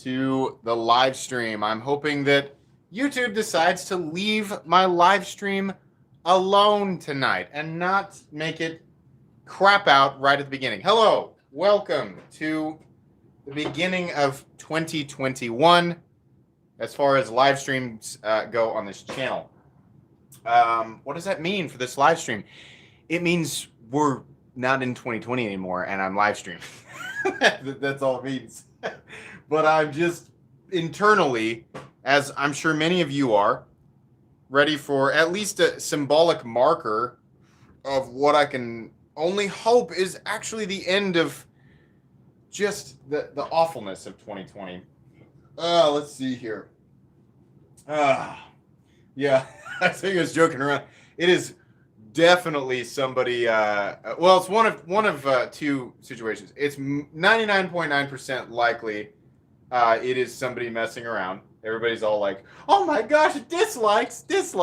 to the live stream. I'm hoping that YouTube decides to leave my live stream alone tonight and not make it crap out right at the beginning. Hello, welcome to the beginning of 2021 as far as live streams go on this channel. What does that mean for this live stream? It means we're not in 2020 anymore and I'm live streaming. That's all it means. But I'm just internally, as I'm sure many of you are, ready for at least a symbolic marker of what I can only hope is actually the end of just the awfulness of 2020. Let's see here. Yeah, I think I was joking around. It is definitely somebody. Well, it's one of two situations. It's 99.9% likely it is somebody messing around. Everybody's all like, "Oh my gosh, dislikes." It's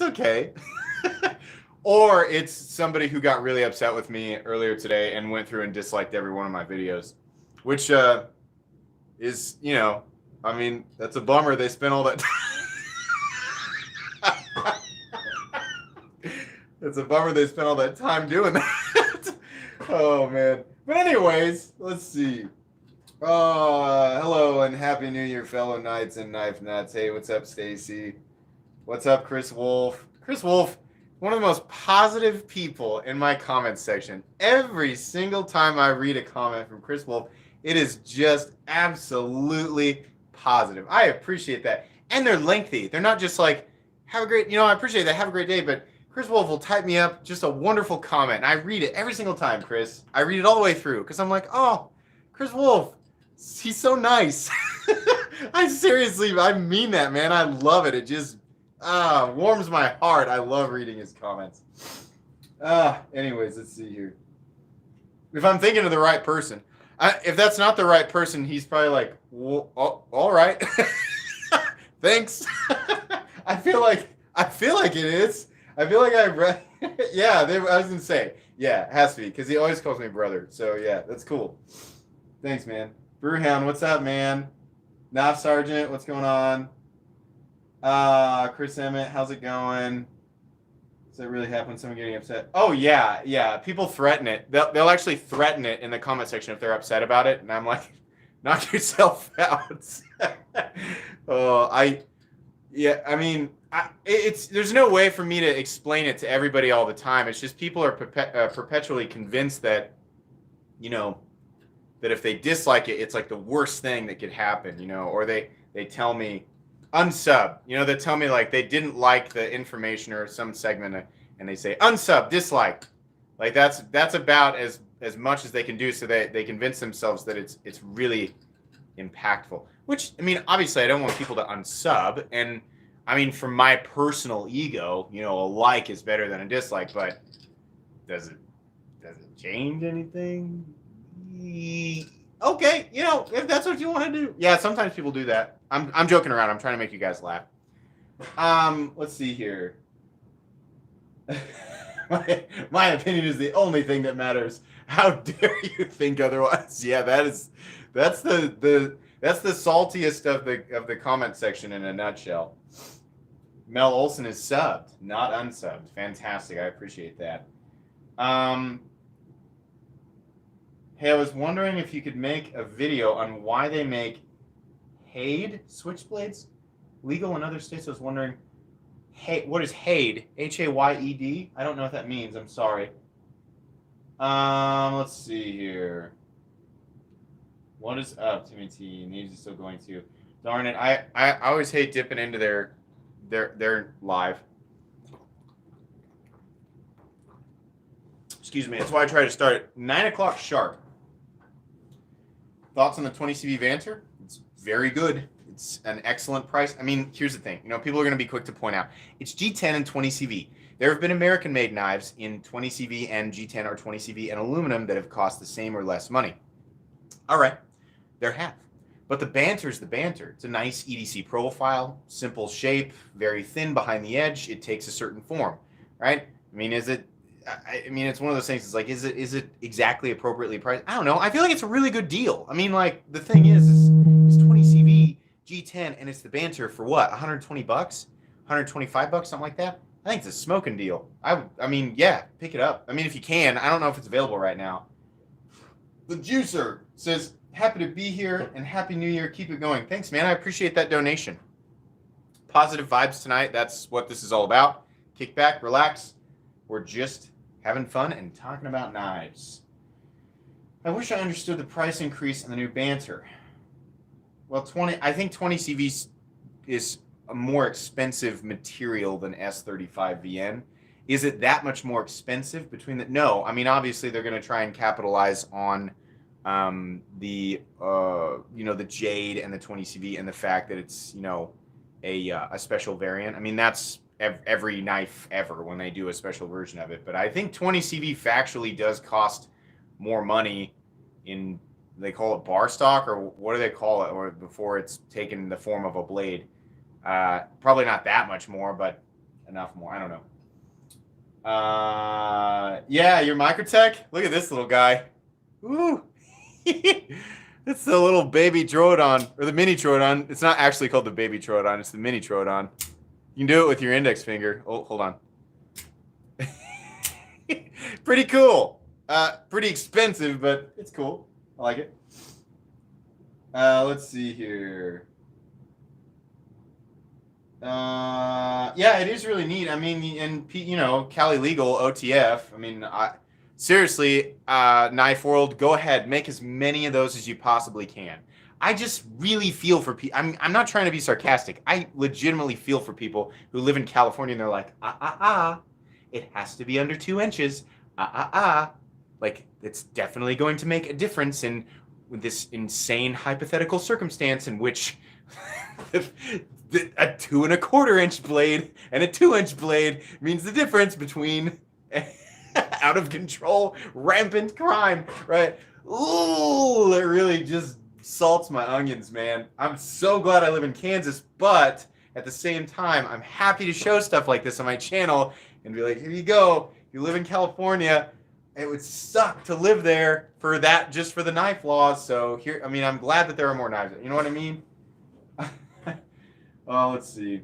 okay. Or it's somebody who got really upset with me earlier today and went through and disliked every one of my videos, which is, I mean, that's a bummer. They spent all that. It's a bummer they spent all that time doing that. Oh, man. But anyways, let's see. Hello and Happy New Year, fellow knights and knife nuts. Hey, what's up, Stacy? What's up, Chris Wolf? Chris Wolf, one of the most positive people in my comments section. Every single time I read a comment from Chris Wolf, it is just absolutely positive. I appreciate that. And they're lengthy. They're not just like, have a great, I appreciate that. Have a great day. But Chris Wolf will type me up just a wonderful comment. And I read it every single time, Chris. I read it all the way through because I'm like, oh, Chris Wolf, he's so nice. I mean that, man. I love it. It just warms my heart. I love reading his comments. Anyways, let's see here. If I'm thinking of the right person, if that's not the right person, he's probably like, well, all right. Thanks. I feel like it is. I feel like I read. Yeah, I was gonna say, yeah, it has to be because he always calls me brother. So yeah, that's cool. Thanks, man. Brewhound, what's up, man? Nav Sergeant, what's going on? Chris Emmett, how's it going? Does that really happen? Someone getting upset? Oh yeah. People threaten it. They'll actually threaten it in the comment section if they're upset about it, and I'm like, knock yourself out. There's no way for me to explain it to everybody all the time. It's just people are perpetually convinced that, that if they dislike it, it's like the worst thing that could happen, or they tell me unsub, they tell me like they didn't like the information or some segment and they say unsub, dislike. Like that's about as much as they can do so they convince themselves that it's really impactful. Which, I mean, obviously I don't want people to unsub, and I mean, for my personal ego, a like is better than a dislike, but does it change anything? Okay, if that's what you want to do. Yeah, sometimes people do that. I'm joking around. I'm trying to make you guys laugh. Let's see here. My opinion is the only thing that matters. How dare you think otherwise? Yeah, that's the saltiest of the comment section in a nutshell. Mel Olson is subbed, not unsubbed. Fantastic. I appreciate that. Hey, I was wondering if you could make a video on why they make Haid switchblades legal in other states. I was wondering, what is Haid? Hayed? I don't know what that means. I'm sorry. Let's see here. What is up, Timmy T? Needs is still going to. Darn it! I always hate dipping into their live. Excuse me. That's why I try to start at 9 o'clock sharp. Thoughts on the 20CV Vanter? It's very good. It's an excellent price. I mean, here's the thing. People are going to be quick to point out. It's G10 and 20CV. There have been American-made knives in 20CV and G10 or 20CV and aluminum that have cost the same or less money. All right. There have. But the Banter's the Banter. It's a nice EDC profile, simple shape, very thin behind the edge. It takes a certain form, right? I mean, is it... I mean, it's one of those things. It's like, is it exactly appropriately priced? I don't know. I feel like it's a really good deal. I mean, like the thing is 20 CV G10 and it's the banter for what? 120 bucks, 125 bucks, something like that. I think it's a smoking deal. I mean, yeah, pick it up. I mean, if you can. I don't know if it's available right now. The Juicer says, happy to be here and Happy New Year. Keep it going. Thanks, man. I appreciate that donation. Positive vibes tonight. That's what this is all about. Kick back, relax. We're just having fun and talking about knives. I wish I understood the price increase in the new banter. Well, I think 20 CV is a more expensive material than S35 VN. Is it that much more expensive between the? No, I mean obviously they're going to try and capitalize on the jade and the 20 CV and the fact that it's a special variant. I mean that's every knife ever when they do a special version of it. But I think 20 CV factually does cost more money in, they call it bar stock, or what do they call it, or before it's taken the form of a blade. Probably not that much more, but enough more. I don't know. Yeah, your Microtech. Look at this little guy. Ooh. It's the little baby Troodon, or the mini Troodon. It's not actually called the baby Troodon. It's the mini Troodon. You can do it with your index finger. Oh, hold on. Pretty cool. Pretty expensive, but it's cool. I like it. Let's see here. Yeah, it is really neat. I mean, and Cali Legal, OTF. I mean, seriously, Knife World, go ahead, make as many of those as you possibly can. I just really feel for people. I'm not trying to be sarcastic. I legitimately feel for people who live in California and they're like, it has to be under 2 inches. Like, it's definitely going to make a difference in this insane hypothetical circumstance in which a 2 1/4 inch blade and a 2 inch blade means the difference between out of control, rampant crime, right? Ooh, it really just salts my onions, man. I'm so glad I live in Kansas, but at the same time, I'm happy to show stuff like this on my channel and be like, here you go. If you live in California, it would suck to live there for that, just for the knife laws. So here, I mean, I'm glad that there are more knives. You know what I mean? Oh, let's see.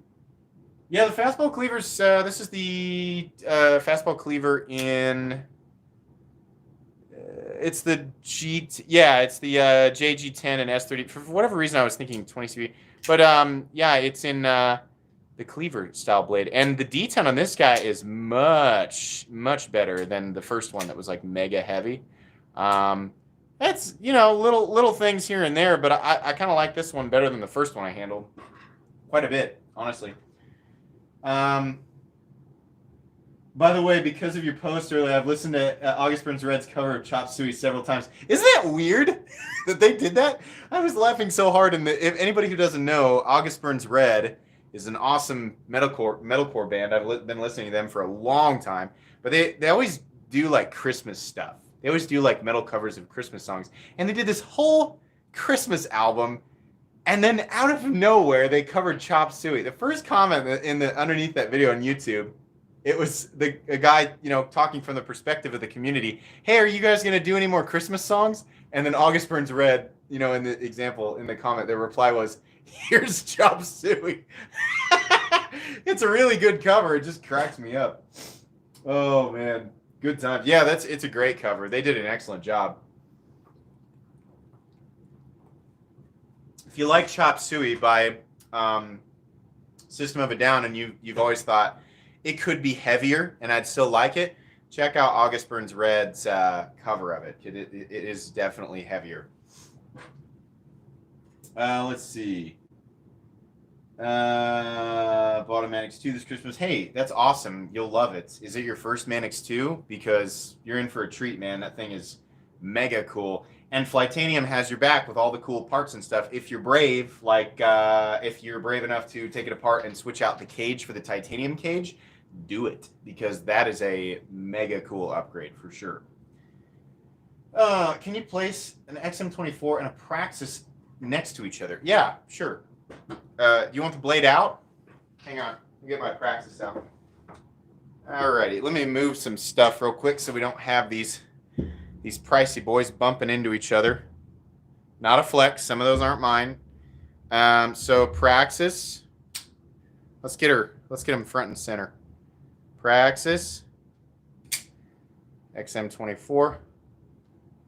Yeah, the fastball cleavers. This is the fastball cleaver in. It's the it's the JG10 and S30. For whatever reason, I was thinking 20 CV, but yeah, it's in the cleaver style blade, and the detent on this guy is much better than the first one that was like mega heavy. That's little things here and there, but I kind of like this one better than the first one I handled quite a bit, honestly. By the way, because of your post earlier, I've listened to August Burns Red's cover of Chop Suey several times. Isn't that weird that they did that? I was laughing so hard. And if anybody who doesn't know, August Burns Red is an awesome metalcore band. I've been listening to them for a long time. But they always do like Christmas stuff. They always do like metal covers of Christmas songs. And they did this whole Christmas album. And then out of nowhere, they covered Chop Suey. The first comment underneath that video on YouTube, it was a guy, talking from the perspective of the community. Hey, are you guys going to do any more Christmas songs? And then August Burns Red, in the example, in the comment, their reply was, here's Chop Suey. It's a really good cover. It just cracks me up. Oh, man. Good time. Yeah, it's a great cover. They did an excellent job. If you like Chop Suey by System of a Down and you've always thought it could be heavier and I'd still like it, check out August Burns Red's cover of it. It is definitely heavier. Let's see. Bought a Manix 2 this Christmas. Hey, that's awesome. You'll love it. Is it your first Manix 2? Because you're in for a treat, man. That thing is mega cool. And Flightanium has your back with all the cool parts and stuff. If you're brave, if you're brave enough to take it apart and switch out the cage for the titanium cage, do it. Because that is a mega cool upgrade for sure. Can you place an XM24 and a Praxis next to each other? Yeah, sure. You want the blade out? Hang on. Let me get my Praxis out. Alrighty, let me move some stuff real quick so we don't have these pricey boys bumping into each other. Not a flex. Some of those aren't mine. So Praxis. Let's get him front and center. Praxis. XM24.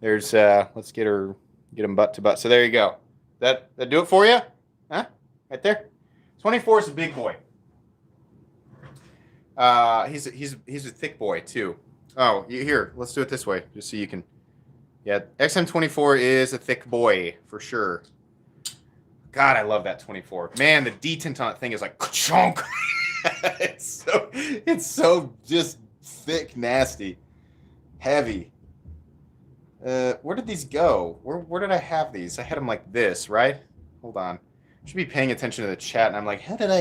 There's let's get him butt to butt. So there you go. That do it for you? Huh? Right there. 24 is a big boy. He's a thick boy too. Oh, here, let's do it this way, just so you can. Yeah, XM24 is a thick boy for sure. God, I love that 24. Man, the detent on that thing is like chunk. It's so just thick, nasty, heavy. Where did these go? Where did I have these? I had them like this, right? Hold on. I should be paying attention to the chat, and I'm like, how did I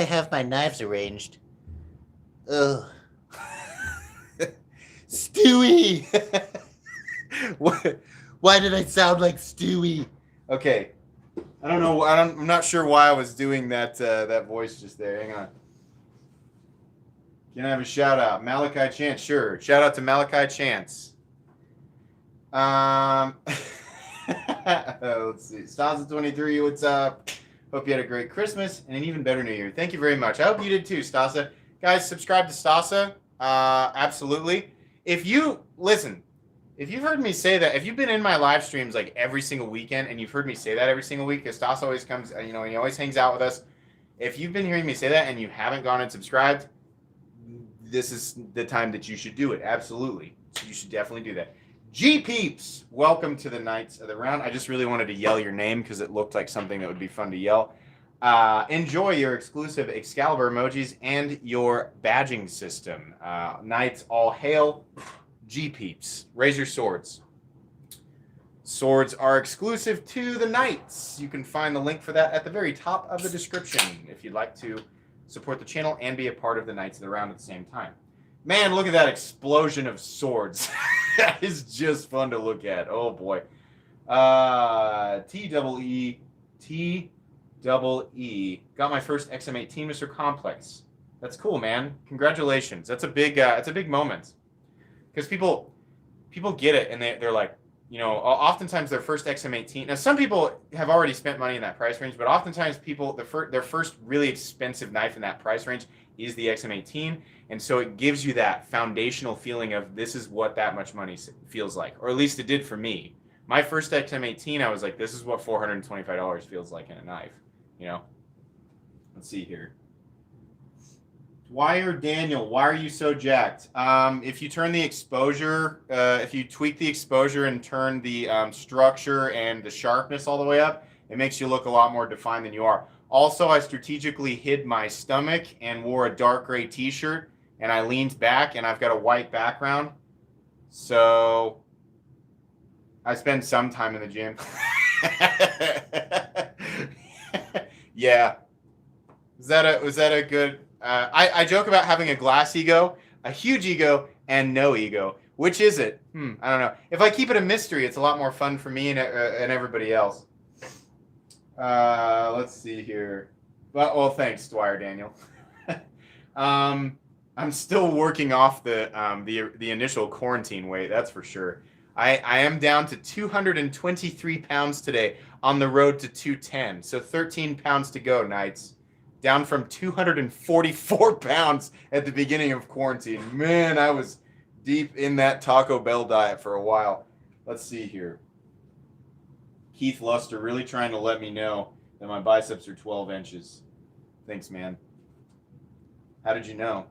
have my knives arranged? Ugh. Stewie! Why did I sound like Stewie? Okay. I don't know. I'm not sure why I was doing that that voice just there. Hang on. Can I have a shout out? Malachi Chance, sure. Shout out to Malachi Chance. Let's see. Stasa23, what's up? Hope you had a great Christmas and an even better New Year. Thank you very much. I hope you did too, Stasa. Guys, subscribe to Stasa. Absolutely. If you've heard me say that, if you've been in my live streams like every single weekend and you've heard me say that every single week, because Stasa always comes, and he always hangs out with us. If you've been hearing me say that and you haven't gone and subscribed, this is the time that you should do it. Absolutely. So you should definitely do that. G-Peeps, welcome to the Knights of the Round. I just really wanted to yell your name because it looked like something that would be fun to yell. Enjoy your exclusive Excalibur emojis and your badging system. Knights, all hail. G-Peeps, raise your swords. Swords are exclusive to the Knights. You can find the link for that at the very top of the description if you'd like to support the channel and be a part of the Knights of the Round at the same time. Man, look at that explosion of swords. That is just fun to look at. Oh, boy. T-double-E. Got my first XM18 Mr. Complex. That's cool, man. Congratulations. That's a big moment. Because people get it, and they're like, oftentimes their first XM18. Now, some people have already spent money in that price range, but oftentimes their first really expensive knife in that price range is the XM18, and so it gives you that foundational feeling of this is what that much money feels like, or at least it did for me. My first XM18, I was like, this is what $425 feels like in a knife. Let's see here. Dwyer Daniel, why are you so jacked? If you turn the exposure, if you tweak the exposure and turn the structure and the sharpness all the way up, it makes you look a lot more defined than you are. Also, I strategically hid my stomach and wore a dark gray t-shirt, and I leaned back, and I've got a white background. So I spend some time in the gym. Yeah. Was that a good... I joke about having a glass ego, a huge ego, and no ego. Which is it? I don't know. If I keep it a mystery, it's a lot more fun for me and everybody else. Let's see here. Well, thanks, Dwyer Daniel. I'm still working off the initial quarantine weight, that's for sure. I am down to 223 pounds today, on the road to 210. So 13 pounds to go, Knights. Down from 244 pounds at the beginning of quarantine. Man, I was deep in that Taco Bell diet for a while. Let's see here. Keith Luster really trying to let me know that my biceps are 12 inches. Thanks, man. How did you know?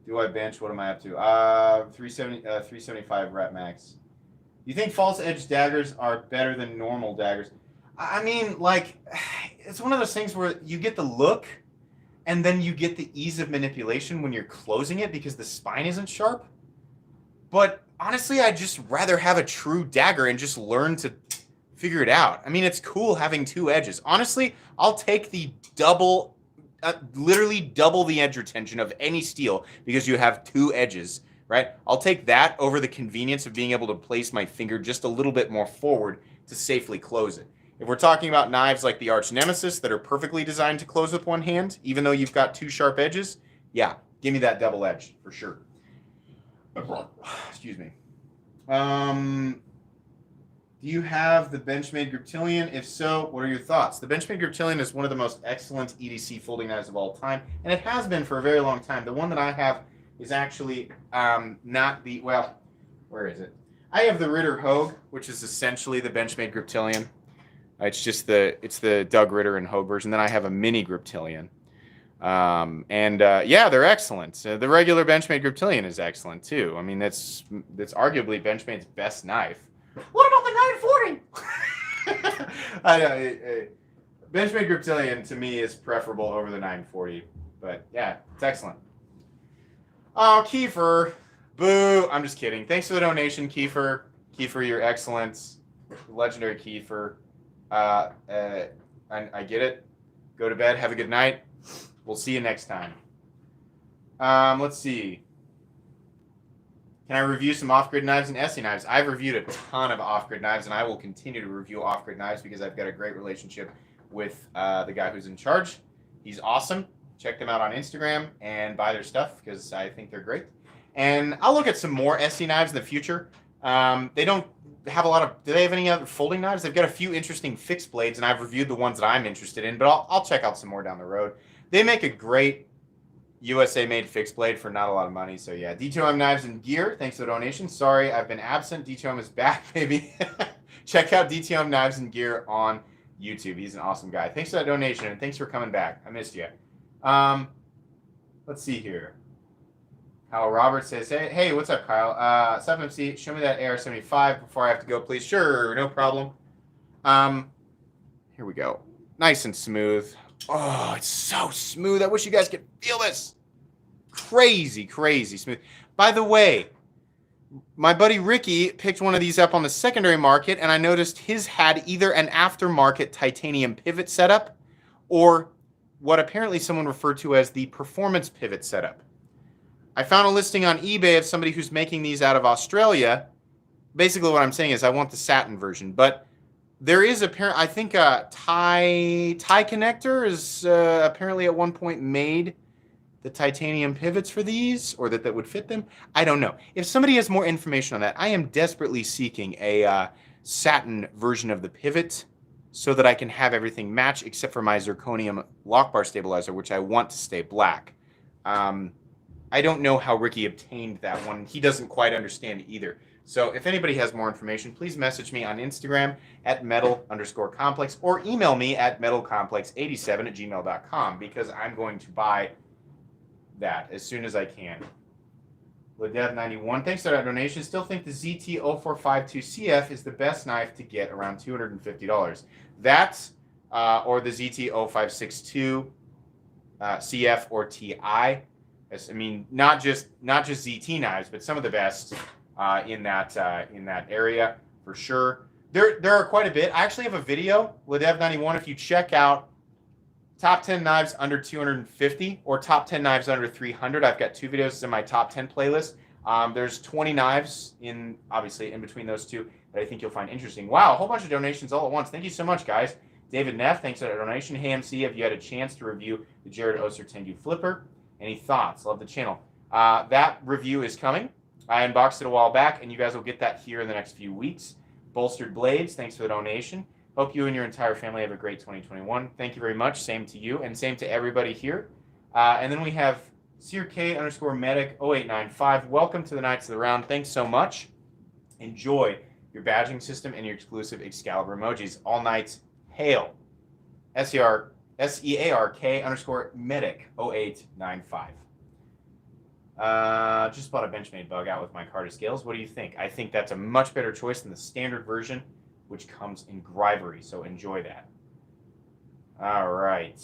Do I bench? What am I up to? 375 rep max. You think false edge daggers are better than normal daggers? I mean, like, it's one of those things where you get the look and then you get the ease of manipulation when you're closing it because the spine isn't sharp. But honestly, I'd just rather have a true dagger and just learn to figure it out. I mean, it's cool having two edges. Honestly, I'll take the literally double the edge retention of any steel because you have two edges, right? I'll take that over the convenience of being able to place my finger just a little bit more forward to safely close it. If we're talking about knives like the Arch Nemesis that are perfectly designed to close with one hand, even though you've got two sharp edges, Yeah, give me that double edge for sure. Excuse me. Do you have the Benchmade Griptilian? If so, what are your thoughts? The Benchmade Griptilian is one of the most excellent EDC folding knives of all time, and it has been for a very long time. The one that I have is actually not the, well, where is it? I have the Ritter Hogue, which is essentially the Benchmade Griptilian. It's just it's the Doug Ritter and Hogue version. Then I have a mini Griptilian. Yeah, they're excellent. The regular Benchmade Griptilian is excellent too. I mean, that's arguably Benchmade's best knife. What about the 940? I know. Benchmade Griptilian to me is preferable over the 940, but yeah, it's excellent. Oh, Kiefer, boo! I'm just kidding. Thanks for the donation, Kiefer. Kiefer, you're excellent. Legendary Kiefer. I get it. Go to bed. Have a good night. We'll see you next time. Let's see. Can I review some off-grid knives and Essie knives? I've reviewed a ton of off-grid knives, and I will continue to review off-grid knives because I've got a great relationship with the guy who's in charge. He's awesome. Check them out on Instagram and buy their stuff because I think they're great. And I'll look at some more Essie knives in the future. They don't have a lot of... Do they have any other folding knives? They've got a few interesting fixed blades, and I've reviewed the ones that I'm interested in, but I'll check out some more down the road. They make a great USA-made fixed blade for not a lot of money. So yeah, D2M Knives and Gear, thanks for the donation. Sorry, I've been absent. D2M is back, baby. Check out D2M Knives and Gear on YouTube. He's an awesome guy. Thanks for that donation, and thanks for coming back. I missed you. Let's see here. Kyle Roberts says, hey, what's up, Kyle? Sup, MC, show me that AR-75 before I have to go, please. Sure, no problem. Here we go. Nice and smooth. Oh, it's so smooth. I wish you guys could feel this. Crazy, crazy smooth. By the way, my buddy Ricky picked one of these up on the secondary market, and I noticed his had either an aftermarket titanium pivot setup or what apparently someone referred to as the performance pivot setup. I found a listing on eBay of somebody who's making these out of Australia. Basically what I'm saying is I want the satin version, but there is apparently, I think Tie Connector is apparently at one point made the titanium pivots for these, or that would fit them. I don't know. If somebody has more information on that, I am desperately seeking a satin version of the pivot so that I can have everything match except for my zirconium lock bar stabilizer, which I want to stay black. I don't know how Ricky obtained that one. He doesn't quite understand either. So if anybody has more information, please message me on Instagram at metal_complex or email me at metalcomplex87@gmail.com because I'm going to buy that as soon as I can. Ladev91, thanks for that donation. Still think the ZT0452CF is the best knife to get around $250. That or the ZT0562 CF or TI. I mean, not just ZT knives, but some of the best in that area for sure. There are quite a bit. I actually have a video, Ladev91. If you check out top 10 knives under 250 or top 10 knives under 300, I've got two videos in my top 10 playlist. There's 20 knives obviously in between those two that I think you'll find interesting. Wow, a whole bunch of donations all at once. Thank you so much, guys. David Neff, thanks for that donation. Hey, MC, have you had a chance to review the Jared Oster Tengu Flipper? Any thoughts? Love the channel. That review is coming. I unboxed it a while back, and you guys will get that here in the next few weeks. Bolstered Blades, thanks for the donation. Hope you and your entire family have a great 2021. Thank you very much. Same to you, and same to everybody here. And then we have SeerK_medic0895. Welcome to the Knights of the Round. Thanks so much. Enjoy your badging system and your exclusive Excalibur emojis. All Knights, hail. SeerK_medic0895. Just bought a Benchmade bug out with my Carta scales. What do you think? I think that's a much better choice than the standard version, which comes in Grivery, so enjoy that. All right.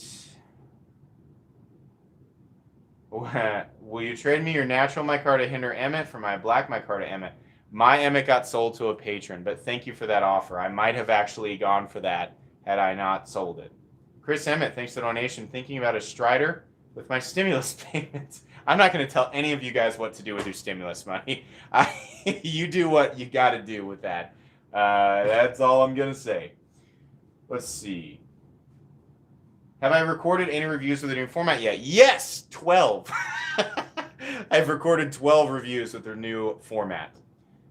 Will you trade me your natural micarta Hinder Emmet for my black micarta Emmet? My Emmet got sold to a patron, but thank you for that offer. I might have actually gone for that had I not sold it. Chris Emmett, thanks for the donation. Thinking about a Strider with my stimulus payments. I'm not going to tell any of you guys what to do with your stimulus money. You do what you got to do with that. That's all I'm going to say. Let's see. Have I recorded any reviews with the new format yet? Yes, 12. I've recorded 12 reviews with their new format.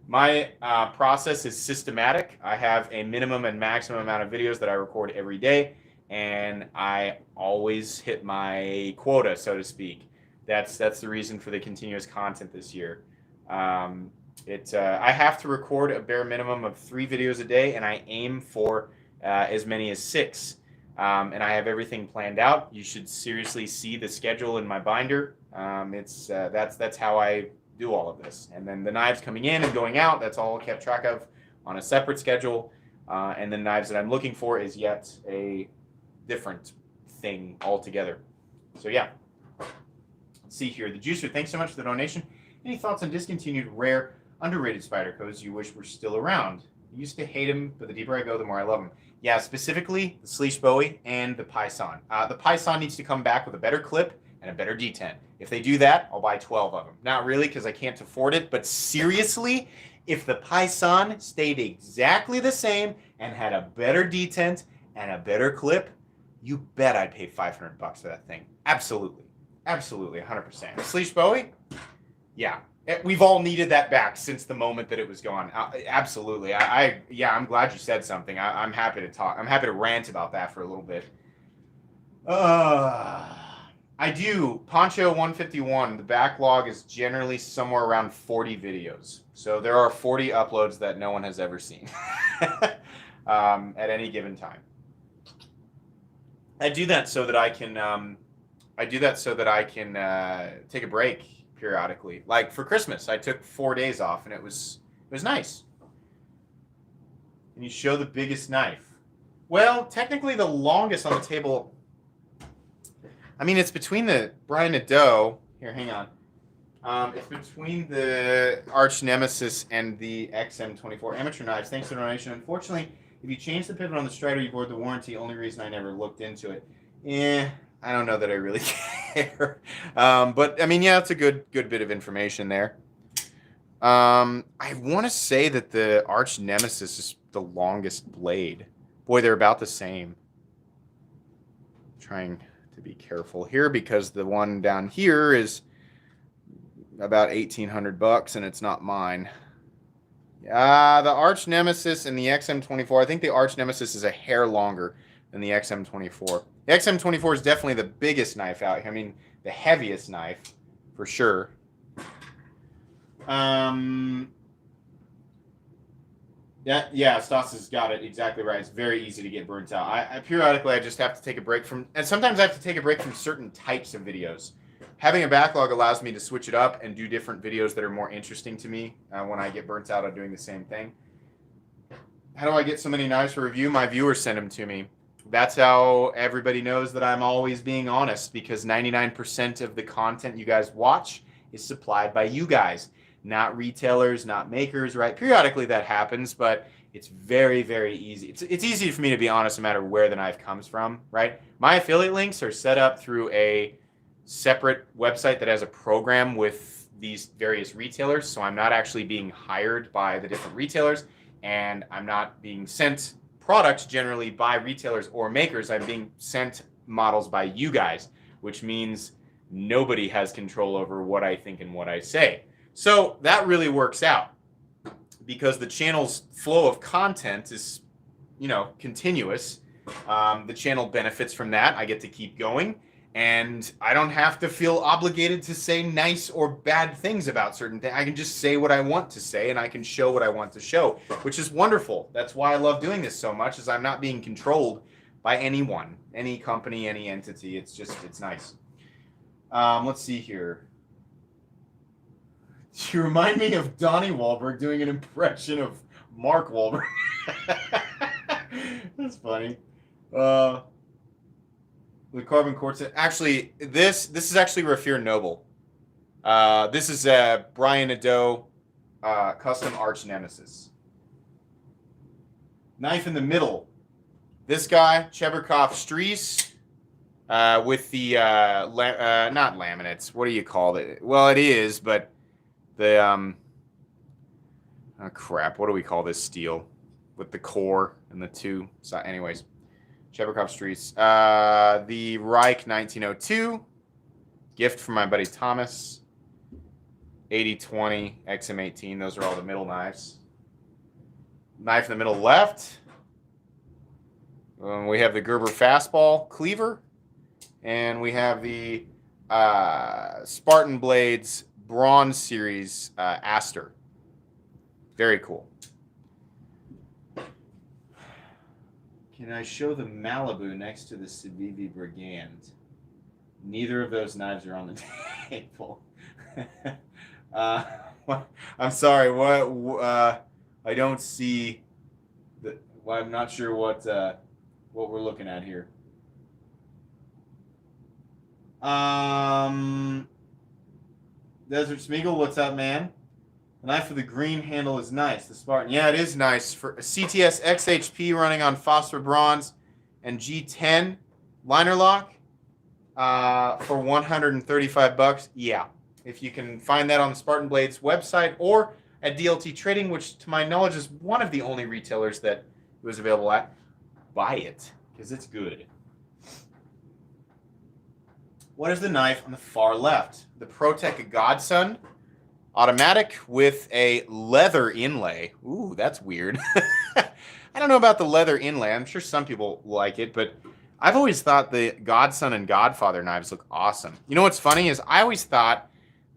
My process is systematic. I have a minimum and maximum amount of videos that I record every day, and I always hit my quota, so to speak. That's the reason for the continuous content this year. I have to record a bare minimum of 3 videos a day, and I aim for as many as 6. And I have everything planned out. You should seriously see the schedule in my binder. That's how I do all of this. And then the knives coming in and going out, that's all kept track of on a separate schedule. And the knives that I'm looking for is yet a different thing altogether. So yeah. Let's see here. The Juicer, thanks so much for the donation. Any thoughts on discontinued, rare, underrated Spydercos you wish were still around? I used to hate them, but the deeper I go, the more I love them. Yeah, specifically the Sleesh Bowie and the Python. The Python needs to come back with a better clip and a better detent. If they do that, I'll buy 12 of them. Not really, because I can't afford it, but seriously, if the Python stayed exactly the same and had a better detent and a better clip, you bet I'd pay $500 for that thing. Absolutely. Absolutely, 100%. Sleesh Bowie? Yeah. We've all needed that back since the moment that it was gone. Absolutely. I'm glad you said something. I'm happy to talk. I'm happy to rant about that for a little bit. I do. Poncho 151. The backlog is generally somewhere around 40 videos. So there are 40 uploads that no one has ever seen at any given time. I do that so that I can. Take a break periodically. Like for Christmas, I took 4 days off, and it was nice. And you show the biggest knife. Well, technically the longest on the table. I mean, it's between the Brian Nadeau. Here, hang on. It's between the Arch Nemesis and the XM24 amateur knives. Thanks for the donation. Unfortunately, if you change the pivot on the Strider, you void the warranty. Only reason I never looked into it. I don't know that I really care. But I mean, yeah, it's a good bit of information there. I want to say that the Arch Nemesis is the longest blade. Boy, they're about the same. Trying to be careful here because the one down here is about $1,800 and it's not mine. The Arch Nemesis and the XM24. I think the Arch Nemesis is a hair longer than the XM24. The XM24 is definitely the biggest knife out here. I mean, the heaviest knife, for sure. Stas has got it exactly right. It's very easy to get burnt out. I periodically, I just have to take a break from, and sometimes I have to take a break from certain types of videos. Having a backlog allows me to switch it up and do different videos that are more interesting to me when I get burnt out on doing the same thing. How do I get so many knives for review? My viewers send them to me. That's how everybody knows that I'm always being honest, because 99% of the content you guys watch is supplied by you guys, not retailers, not makers, right? Periodically that happens, but it's very, very easy. It's easy for me to be honest no matter where the knife comes from, right? My affiliate links are set up through a separate website that has a program with these various retailers, so I'm not actually being hired by the different retailers, and I'm not being sent products generally by retailers or makers. I'm being sent models by you guys, which means nobody has control over what I think and what I say. So that really works out because the channel's flow of content is, continuous. The channel benefits from that. I get to keep going, and I don't have to feel obligated to say nice or bad things about certain things. I can just say what I want to say, and I can show what I want to show, which is wonderful. That's why I love doing this so much, is I'm not being controlled by anyone, any company, any entity. It's nice. Let's see here. You remind me of Donnie Wahlberg doing an impression of Mark Wahlberg. That's funny. The carbon quartz. Actually, this is actually Rafir Noble. This is a Brian Nadeau custom Arch Nemesis. Knife in the middle. This guy, Cheberkov Streese, with the not laminates. What do you call it? Well, it is, but the oh crap. What do we call this steel with the core and the two? So, anyways. Cheberkov Streets. The Reich 1902. Gift from my buddy Thomas. 80-20, XM18. Those are all the middle knives. Knife in the middle left. We have the Gerber Fastball Cleaver. And we have the Spartan Blades Bronze Series Aster. Very cool. Can I show the Malibu next to the Civivi Brigand? Neither of those knives are on the table. I'm sorry. What? I don't see. I'm not sure what we're looking at here. Desert Smeagol, what's up, man? The knife with the green handle is nice. The Spartan, yeah, it is nice. For a CTS XHP running on phosphor bronze and G10 liner lock for $135. Yeah, if you can find that on the Spartan Blades website or at DLT Trading, which to my knowledge is one of the only retailers that it was available at, buy it because it's good. What is the knife on the far left? The ProTech Godson automatic with a leather inlay. Ooh, that's weird. I don't know about the leather inlay. I'm sure some people like it, but I've always thought the Godson and Godfather knives look awesome. You know what's funny is I always thought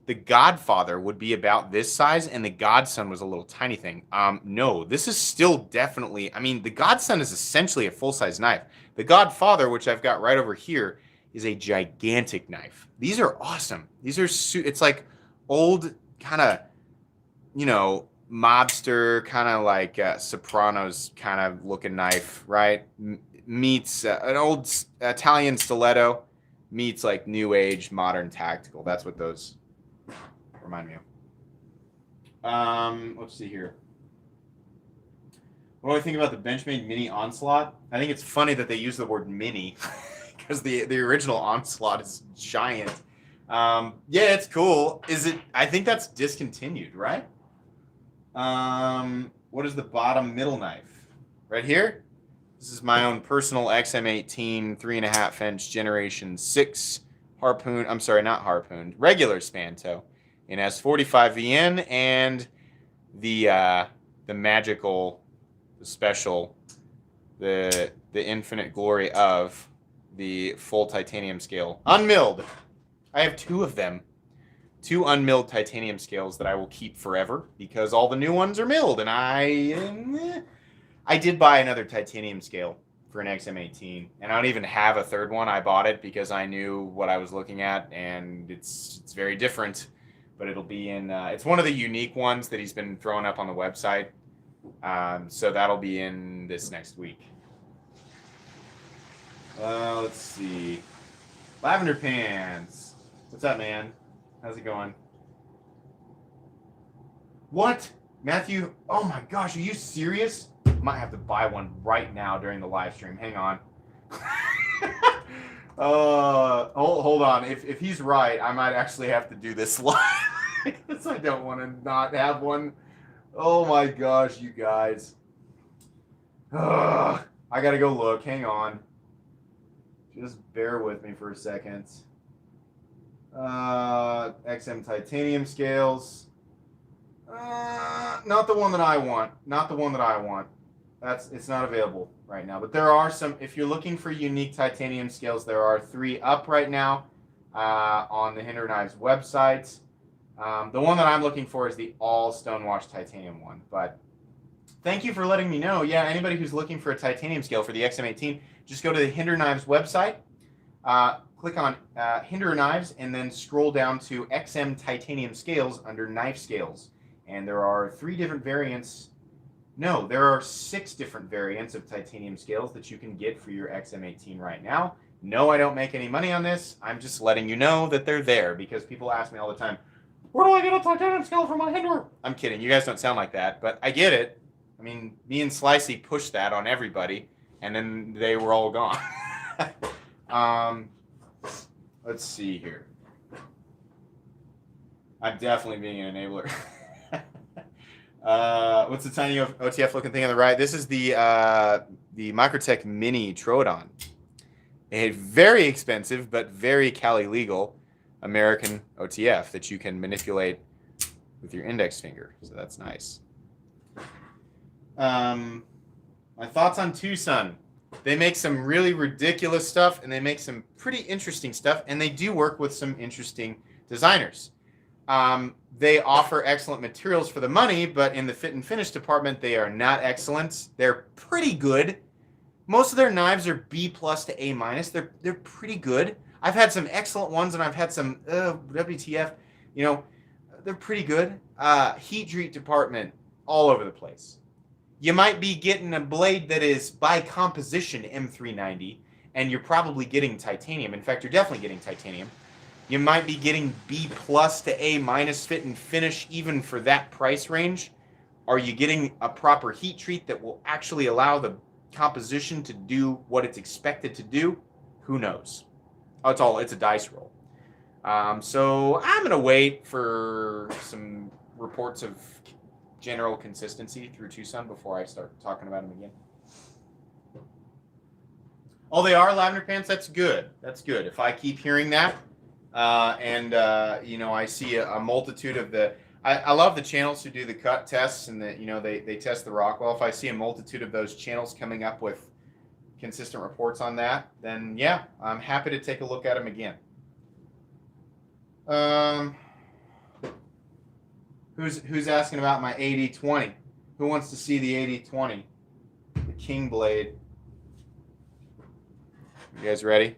the Godfather would be about this size and the Godson was a little tiny thing. No, this is still definitely, I mean, the Godson is essentially a full-size knife. The Godfather, which I've got right over here, is a gigantic knife. These are awesome. These are, it's like old kind of, you know, mobster, kind of like Sopranos kind of looking knife, right? Meets an old Italian stiletto, meets like new age modern tactical. That's what those remind me of. Let's see here. What do I think about the Benchmade Mini Onslaught? I think it's funny that they use the word mini because the original Onslaught is giant. Yeah, it's cool. Is it? I think that's discontinued, right? What is the bottom middle knife? Right here? This is my own personal XM18 3.5 inch Generation 6 harpoon. I'm sorry, not harpooned. Regular Spanto in S45VN and the magical, the special, the infinite glory of the full titanium scale. Unmilled. I have two of them. Two unmilled titanium scales that I will keep forever because all the new ones are milled. And I did buy another titanium scale for an XM18. And I don't even have a third one. I bought it because I knew what I was looking at. And it's very different. But it'll be in... it's one of the unique ones that he's been throwing up on the website. So that'll be in this next week. Let's see. Lavender Pants. What's up, man? How's it going? What? Matthew? Oh my gosh, are you serious? Might have to buy one right now during the live stream. Hang on. Hold on. If he's right, I might actually have to do this live. Because I don't want to not have one. Oh my gosh, you guys. I gotta go look. Hang on. Just bear with me for a second. XM titanium scales. Not the one that I want. Not the one that I want. It's not available right now. But there are some, if you're looking for unique titanium scales, there are 3 up right now on the Hinder Knives website. The one that I'm looking for is the all stonewashed titanium one. But thank you for letting me know. Yeah, anybody who's looking for a titanium scale for the XM18, just go to the Hinder Knives website. Click on Hinder Knives and then scroll down to XM titanium scales under knife scales. And there are 3 different variants. No, there are 6 different variants of titanium scales that you can get for your XM18 right now. No, I don't make any money on this. I'm just letting you know that they're there because people ask me all the time, where do I get a titanium scale for my Hinder? I'm kidding. You guys don't sound like that, but I get it. I mean, me and Slicey pushed that on everybody, and then they were all gone. Let's see here. I'm definitely being an enabler. What's the tiny OTF looking thing on the right? This is the Microtech Mini Troodon. A very expensive but very Cali legal American OTF that you can manipulate with your index finger. So that's nice. My thoughts on Tucson. They make some really ridiculous stuff and they make some pretty interesting stuff, and they do work with some interesting designers. They offer excellent materials for the money, but in the fit and finish department, they are not excellent. They're pretty good. Most of their knives are B plus to A minus. They're pretty good. I've had some excellent ones, and I've had some WTF. You know, they're pretty good. Heat treat department, all over the place. You might be getting a blade that is by composition M390, and you're probably getting titanium. In fact, you're definitely getting titanium. You might be getting B plus to A minus fit and finish even for that price range. Are you getting a proper heat treat that will actually allow the composition to do what it's expected to do? Who knows? It's a dice roll. So I'm going to wait for some reports of general consistency through Tucson before I start talking about them again. Oh, they are lavender pants? That's good. That's good. If I keep hearing that, I see a multitude of the... I love the channels who do the cut tests and they test the Rockwell. If I see a multitude of those channels coming up with consistent reports on that, then yeah, I'm happy to take a look at them again. Who's asking about my 80-20? Who wants to see the 80-20? The King blade. You guys ready?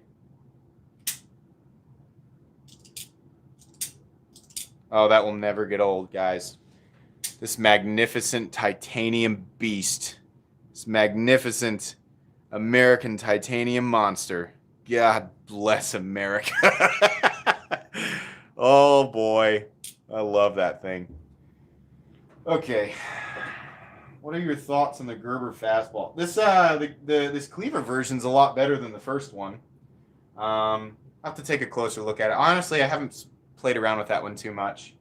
Oh, that will never get old, guys. This magnificent titanium beast. This magnificent American titanium monster. God bless America. Oh, boy. I love that thing. Okay. What are your thoughts on the Gerber fastball? This Cleaver version's a lot better than the first one. I'll have to take a closer look at it. Honestly, I haven't played around with that one too much.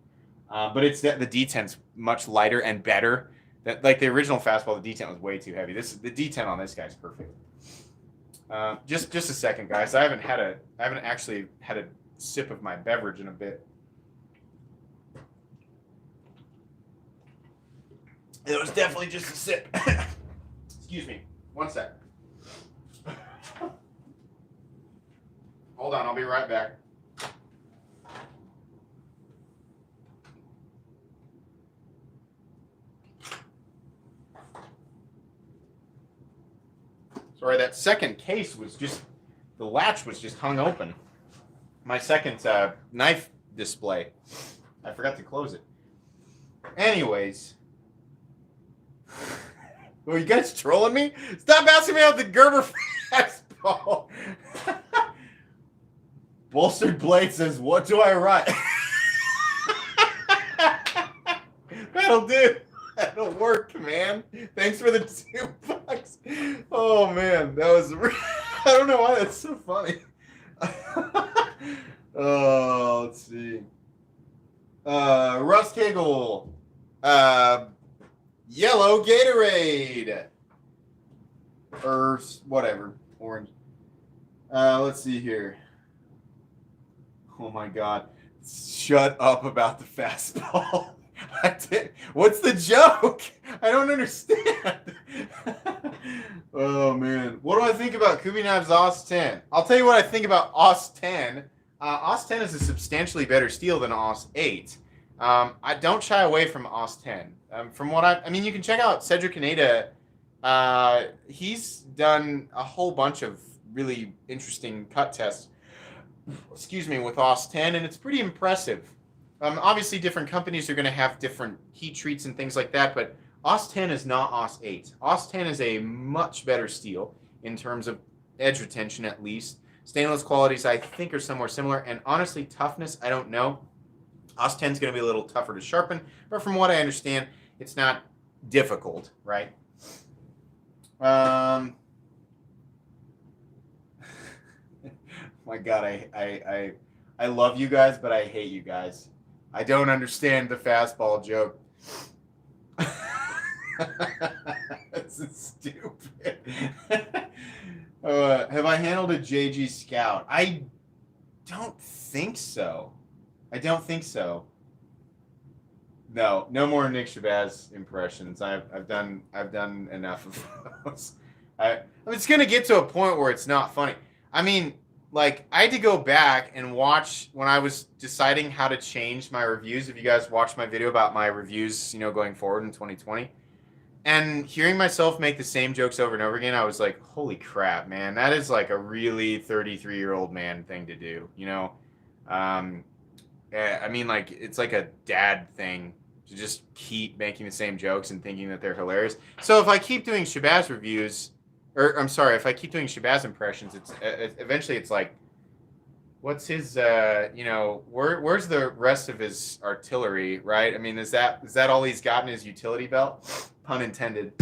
But it's the deten's much lighter and better. Like the original fastball, the detent was way too heavy. The detent on this guy's perfect. Just a second, guys. I haven't actually had a sip of my beverage in a bit. It was definitely just a sip. Excuse me. One sec. Hold on, I'll be right back. Sorry, that second case was just, the latch was just hung open. My second knife display. I forgot to close it. Anyways. Are you guys trolling me? Stop asking me about the Gerber fastball. Bolstered Blade says, what do I write? That'll do. That'll work, man. Thanks for the $2. Oh, man. That was... I don't know why that's so funny. Oh, let's see. Russ Kegel. Yellow Gatorade. Or whatever. Orange. Let's see here. Oh, my God. Shut up about the fastball. What's the joke? I don't understand. Oh, man. What do I think about Kubi Knives OS 10? I'll tell you what I think about OS 10. OS 10 is a substantially better steel than OS 8. I don't shy away from OS 10. From what I mean, you can check out Cedric Caneda. He's done a whole bunch of really interesting cut tests, with OS 10, and it's pretty impressive. Obviously, different companies are going to have different heat treats and things like that, but OS 10 is not OS 8. OS 10 is a much better steel in terms of edge retention, at least. Stainless qualities, I think, are somewhere similar, and honestly, toughness, I don't know. OS 10 is going to be a little tougher to sharpen, but from what I understand, it's not difficult, right? My God, I love you guys, but I hate you guys. I don't understand the fastball joke. This is stupid. Have I handled a JG Scout? I don't think so. I don't think so. No more Nick Shabazz impressions. I've done enough of those. It's gonna get to a point where it's not funny. I mean, like, I had to go back and watch when I was deciding how to change my reviews. If you guys watched my video about my reviews, going forward in 2020, and hearing myself make the same jokes over and over again, I was like, holy crap, man, that is like a really 33-year-old man thing to do, I mean, like, it's like a dad thing to just keep making the same jokes and thinking that they're hilarious. So if I keep doing Shabazz reviews, if I keep doing Shabazz impressions, it's eventually it's like, what's his, where's the rest of his artillery, right? I mean, is that all he's got in his utility belt? Pun intended.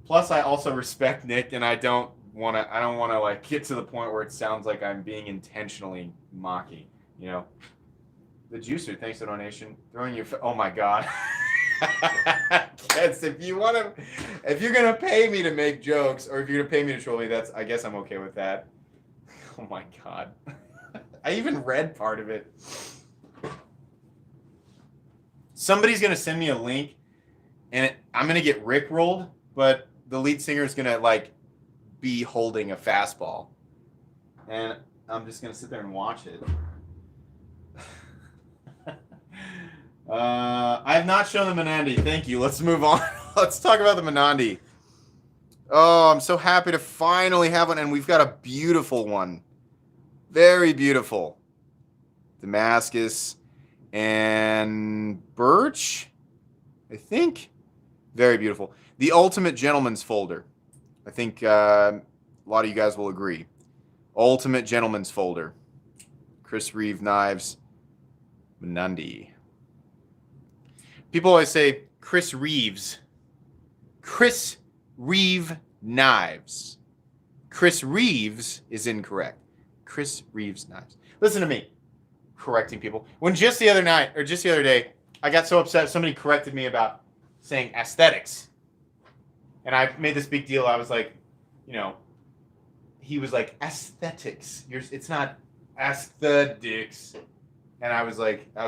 Plus, I also respect Nick, and I don't want to like get to the point where it sounds like I'm being intentionally mocking, The Juicer, thanks for the donation. Throwing your, oh my God. Yes, if you're gonna pay me to make jokes, or if you're gonna pay me to troll me, I guess I'm okay with that. Oh my God. I even read part of it. Somebody's gonna send me a link, and I'm gonna get rickrolled, but the lead singer is gonna like be holding a fastball, and I'm just gonna sit there and watch it. I have not shown the Menandi. Thank you. Let's move on. Let's talk about the Menandi. Oh, I'm so happy to finally have one, and we've got a beautiful one. Very beautiful. Damascus and birch, I think. Very beautiful. The ultimate gentleman's folder. I think a lot of you guys will agree. Ultimate gentleman's folder. Chris Reeve knives. Menandi. People always say Chris Reeves. Chris Reeve knives. Chris Reeves is incorrect. Chris Reeves knives. Listen to me, correcting people. When just the other day, I got so upset somebody corrected me about saying aesthetics. And I made this big deal. I was like, he was like, aesthetics. It's not aesthetics. And I was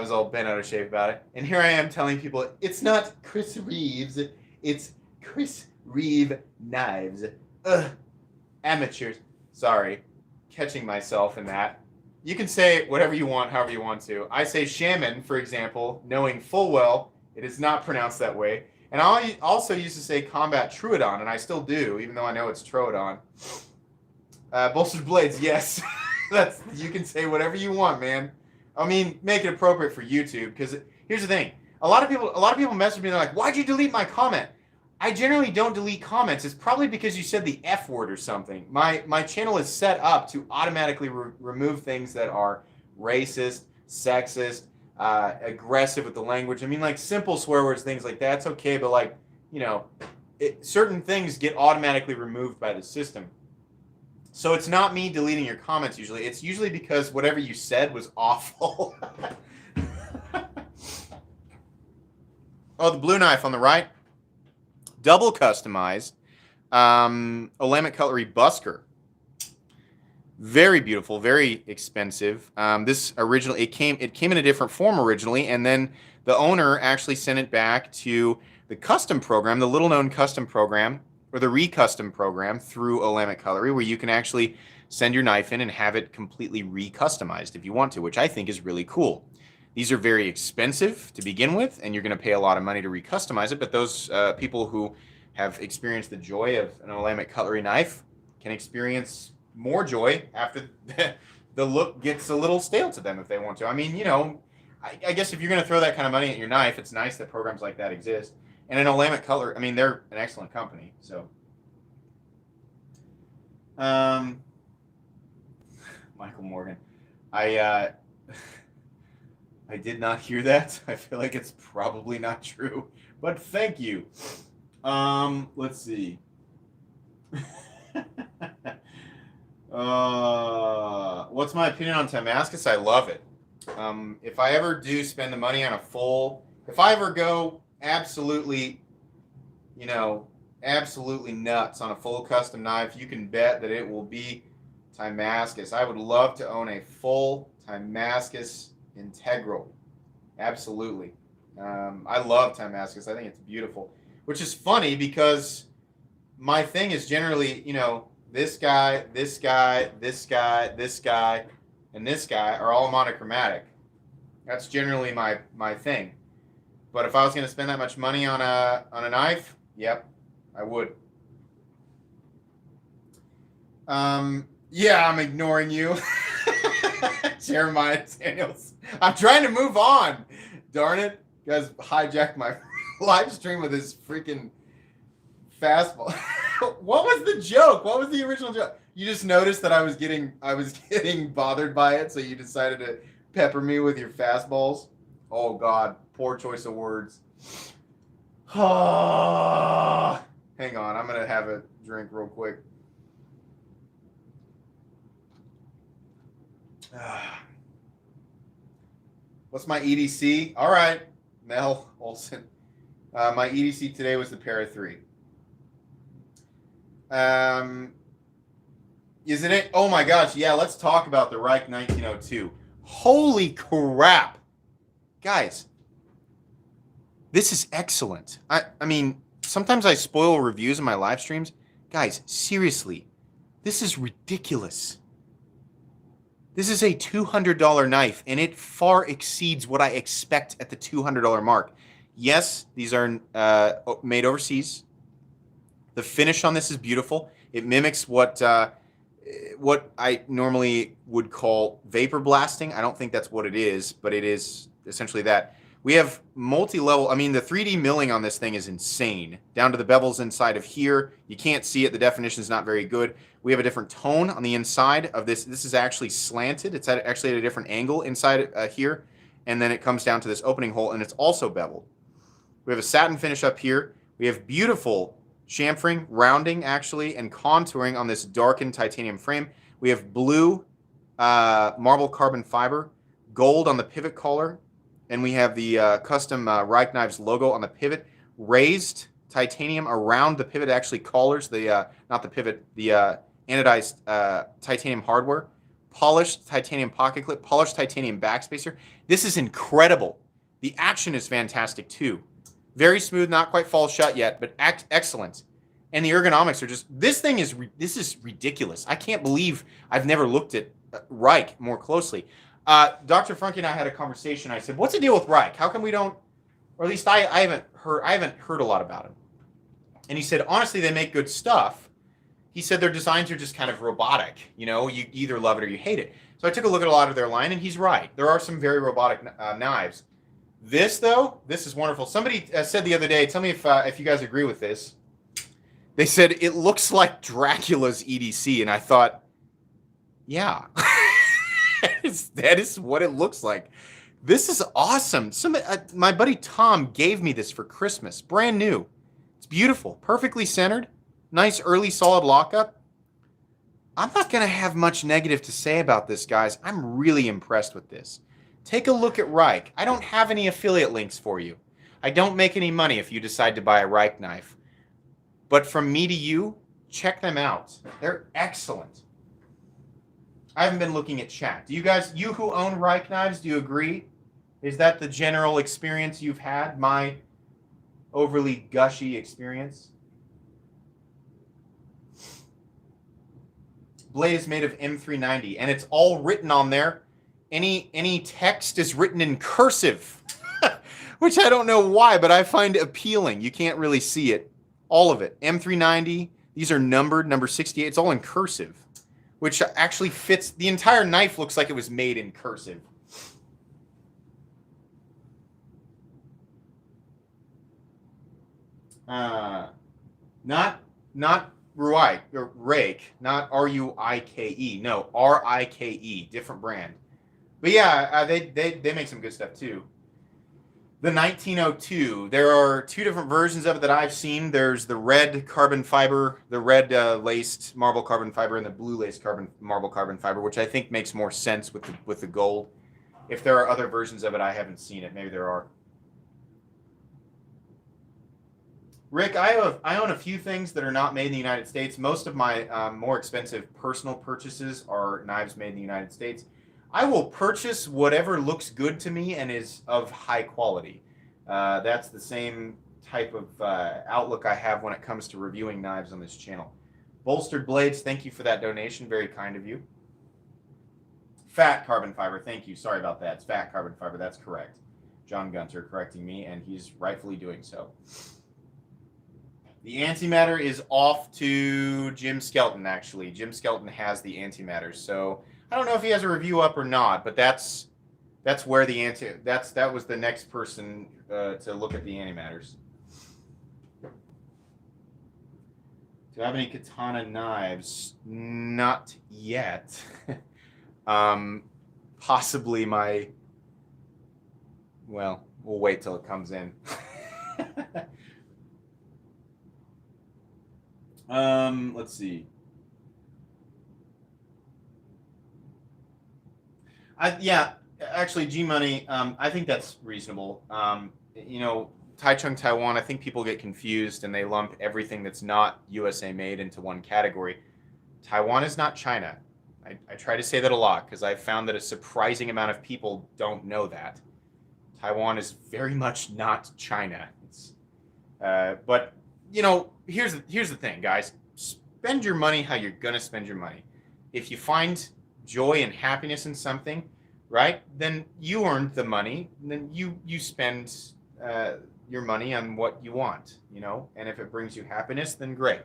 all bent out of shape about it. And here I am telling people, it's not Chris Reeves, it's Chris Reeve knives. Ugh. Amateurs. Sorry. Catching myself in that. You can say whatever you want, however you want to. I say shaman, for example, knowing full well it is not pronounced that way. And I also used to say combat Troodon, and I still do, even though I know it's Troodon. Bolstered blades, yes. You can say whatever you want, man. I mean, make it appropriate for YouTube, because here's the thing. A lot of people message me, and they're like, why'd you delete my comment? I generally don't delete comments. It's probably because you said the F word or something. My channel is set up to automatically remove things that are racist, sexist, aggressive with the language. I mean, like simple swear words, things like that. It's okay, but like, certain things get automatically removed by the system. So it's not me deleting your comments usually. It's usually because whatever you said was awful. Oh, the blue knife on the right. Double customized. Olamic Cutlery Busker. Very beautiful, very expensive. It came in a different form originally, and then the owner actually sent it back to the custom program, the little-known custom program, or the recustom program through Olamic Cutlery, where you can actually send your knife in and have it completely recustomized if you want to, which I think is really cool. These are very expensive to begin with, and you're going to pay a lot of money to recustomize it, but those people who have experienced the joy of an Olamic Cutlery knife can experience more joy after the look gets a little stale to them if they want to. I mean, I guess if you're going to throw that kind of money at your knife, it's nice that programs like that exist. And an Olamic Cutlery, I mean, they're an excellent company. So, Michael Morgan, I did not hear that. I feel like it's probably not true, but thank you. Let's see. What's my opinion on Damascus? I love it. If I ever do spend the money on if I ever go absolutely, you know, absolutely nuts on a full custom knife, you can bet that it will be Timascus. I would love to own a full Timascus Integral. Absolutely. I love Timascus. I think it's beautiful, which is funny because my thing is generally, this guy, this guy, this guy, this guy, and this guy are all monochromatic. That's generally my thing. But if I was going to spend that much money on a knife, yep, I would. Yeah, I'm ignoring you. Jeremiah Daniels. I'm trying to move on. Darn it. You guys hijacked my live stream with this freaking fastball. What was the joke? What was the original joke? You just noticed that I was getting bothered by it, so you decided to pepper me with your fastballs. Oh God, poor choice of words. Hang on, I'm gonna have a drink real quick. What's my EDC? All right, Mel Olson. My EDC today was the Para 3. Isn't it? Oh my gosh, yeah, let's talk about the Reich 1902. Holy crap. Guys, this is excellent. I mean, sometimes I spoil reviews in my live streams. Guys, seriously, this is ridiculous. This is a $200 knife, and it far exceeds what I expect at the $200 mark. Yes, these are made overseas. The finish on this is beautiful. It mimics what I normally would call vapor blasting. I don't think that's what it is, but it is essentially that. We have multi-level. I mean, the 3D milling on this thing is insane. Down to the bevels inside of here. You can't see it. The definition is not very good. We have a different tone on the inside of this. This is actually slanted. It's actually at a different angle inside here. And then it comes down to this opening hole, and it's also beveled. We have a satin finish up here. We have beautiful chamfering, rounding actually, and contouring on this darkened titanium frame. We have blue marble carbon fiber, gold on the pivot collar, and we have the custom Reich Knives logo on the pivot, raised titanium around the pivot, actually collars the, not the pivot, the anodized titanium hardware, polished titanium pocket clip, polished titanium backspacer. This is incredible. The action is fantastic too. Very smooth, not quite fall shut yet, but excellent. And the ergonomics are just, this is ridiculous. I can't believe I've never looked at Reich more closely. Dr. Franke and I had a conversation. I said, what's the deal with Reich? How come we don't, or at least I haven't heard a lot about him. And he said, honestly, they make good stuff. He said their designs are just kind of robotic. You either love it or you hate it. So I took a look at a lot of their line, and he's right. There are some very robotic knives. This, though, this is wonderful. Somebody said the other day, tell me if you guys agree with this. They said, it looks like Dracula's EDC. And I thought, yeah, that is what it looks like. This is awesome. My buddy Tom gave me this for Christmas. Brand new. It's beautiful. Perfectly centered. Nice early solid lockup. I'm not going to have much negative to say about this, guys. I'm really impressed with this. Take a look at Reich. I don't have any affiliate links for you. I don't make any money if you decide to buy a Reich knife. But from me to you, check them out. They're excellent. I haven't been looking at chat. Do you guys, you who own Reich knives, do you agree? Is that the general experience you've had? My overly gushy experience? Blade is made of M390, and it's all written on there. Any text is written in cursive, which I don't know why, but I find appealing. You can't really see it. All of it. M390. These are numbered, number 68. It's all in cursive, which actually fits. The entire knife looks like it was made in cursive. Not Reich, or Reich, not R-U-I-K-E. No, R-I-K-E, different brand. But yeah, they make some good stuff too. The 1902, there are two different versions of it that I've seen. There's the red carbon fiber, the red laced marble carbon fiber, and the blue laced marble carbon fiber, which I think makes more sense with the gold. If there are other versions of it, I haven't seen it. Maybe there are. Rick, I own a few things that are not made in the United States. Most of my more expensive personal purchases are knives made in the United States. I will purchase whatever looks good to me and is of high quality. That's the same type of outlook I have when it comes to reviewing knives on this channel. Bolstered Blades, thank you for that donation. Very kind of you. Fat carbon fiber, thank you. Sorry about that. It's fat carbon fiber. That's correct. John Gunter correcting me, and he's rightfully doing so. The antimatter is off to Jim Skelton, actually. Jim Skelton has the antimatter, so I don't know if he has a review up or not, but that's where the that was the next person to look at the antimatters. Do I have any katana knives? Not yet. Possibly my. Well, we'll wait till it comes in. Let's see. Yeah, actually, G Money. I think that's reasonable. You know, Taichung Taiwan. I think people get confused and they lump everything that's not USA made into one category. Taiwan is not China. I try to say that a lot because I've found that a surprising amount of people don't know that. Taiwan is very much not China. It's, but you know, here's the thing, guys. Spend your money how you're gonna spend your money. If you find joy and happiness in something, right, then you earned the money. And then you spend your money on what you want, you know. And if it brings you happiness, then great.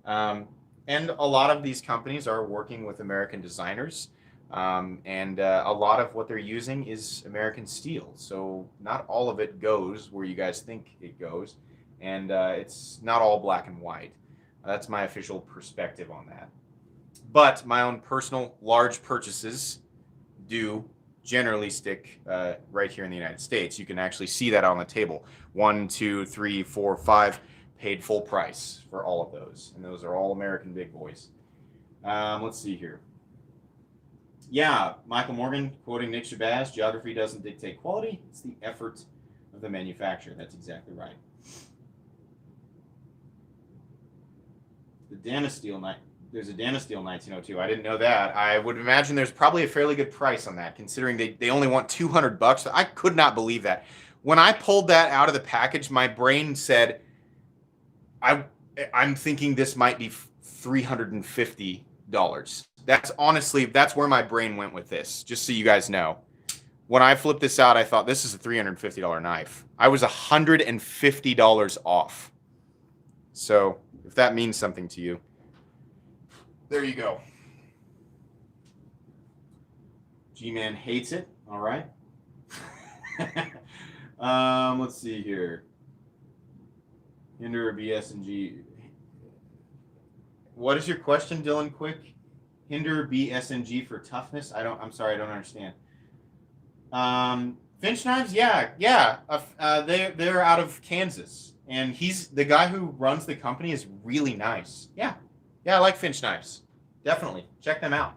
And a lot of these companies are working with American designers. And a lot of what they're using is American steel. So not all of it goes where you guys think it goes. And it's not all black and white. That's my official perspective on that. But my own personal large purchases do generally stick right here in the United States. You can actually see that on the table. 1, 2, 3, 4, 5 paid full price for all of those. And those are all American big boys. Let's see here. Yeah, Michael Morgan quoting Nick Shabazz, geography doesn't dictate quality, it's the effort of the manufacturer. That's exactly right. The Damasteel knife. There's a Damasteel 1902. I didn't know that. I would imagine there's probably a fairly good price on that, considering they only want $200. I could not believe that. When I pulled that out of the package, my brain said, I'm thinking this might be $350. That's where my brain went with this, just so you guys know. When I flipped this out, I thought this is a $350 knife. I was $150 off. So if that means something to you, there you go. G-Man hates it. All right. Let's see here. Hinder BS&G. What is your question, Dylan? Quick. Hinder BS&G for toughness? I'm sorry, I don't understand. Finch knives? Yeah. They're out of Kansas, and the guy who runs the company is really nice. Yeah, I like Finch knives. Definitely check them out.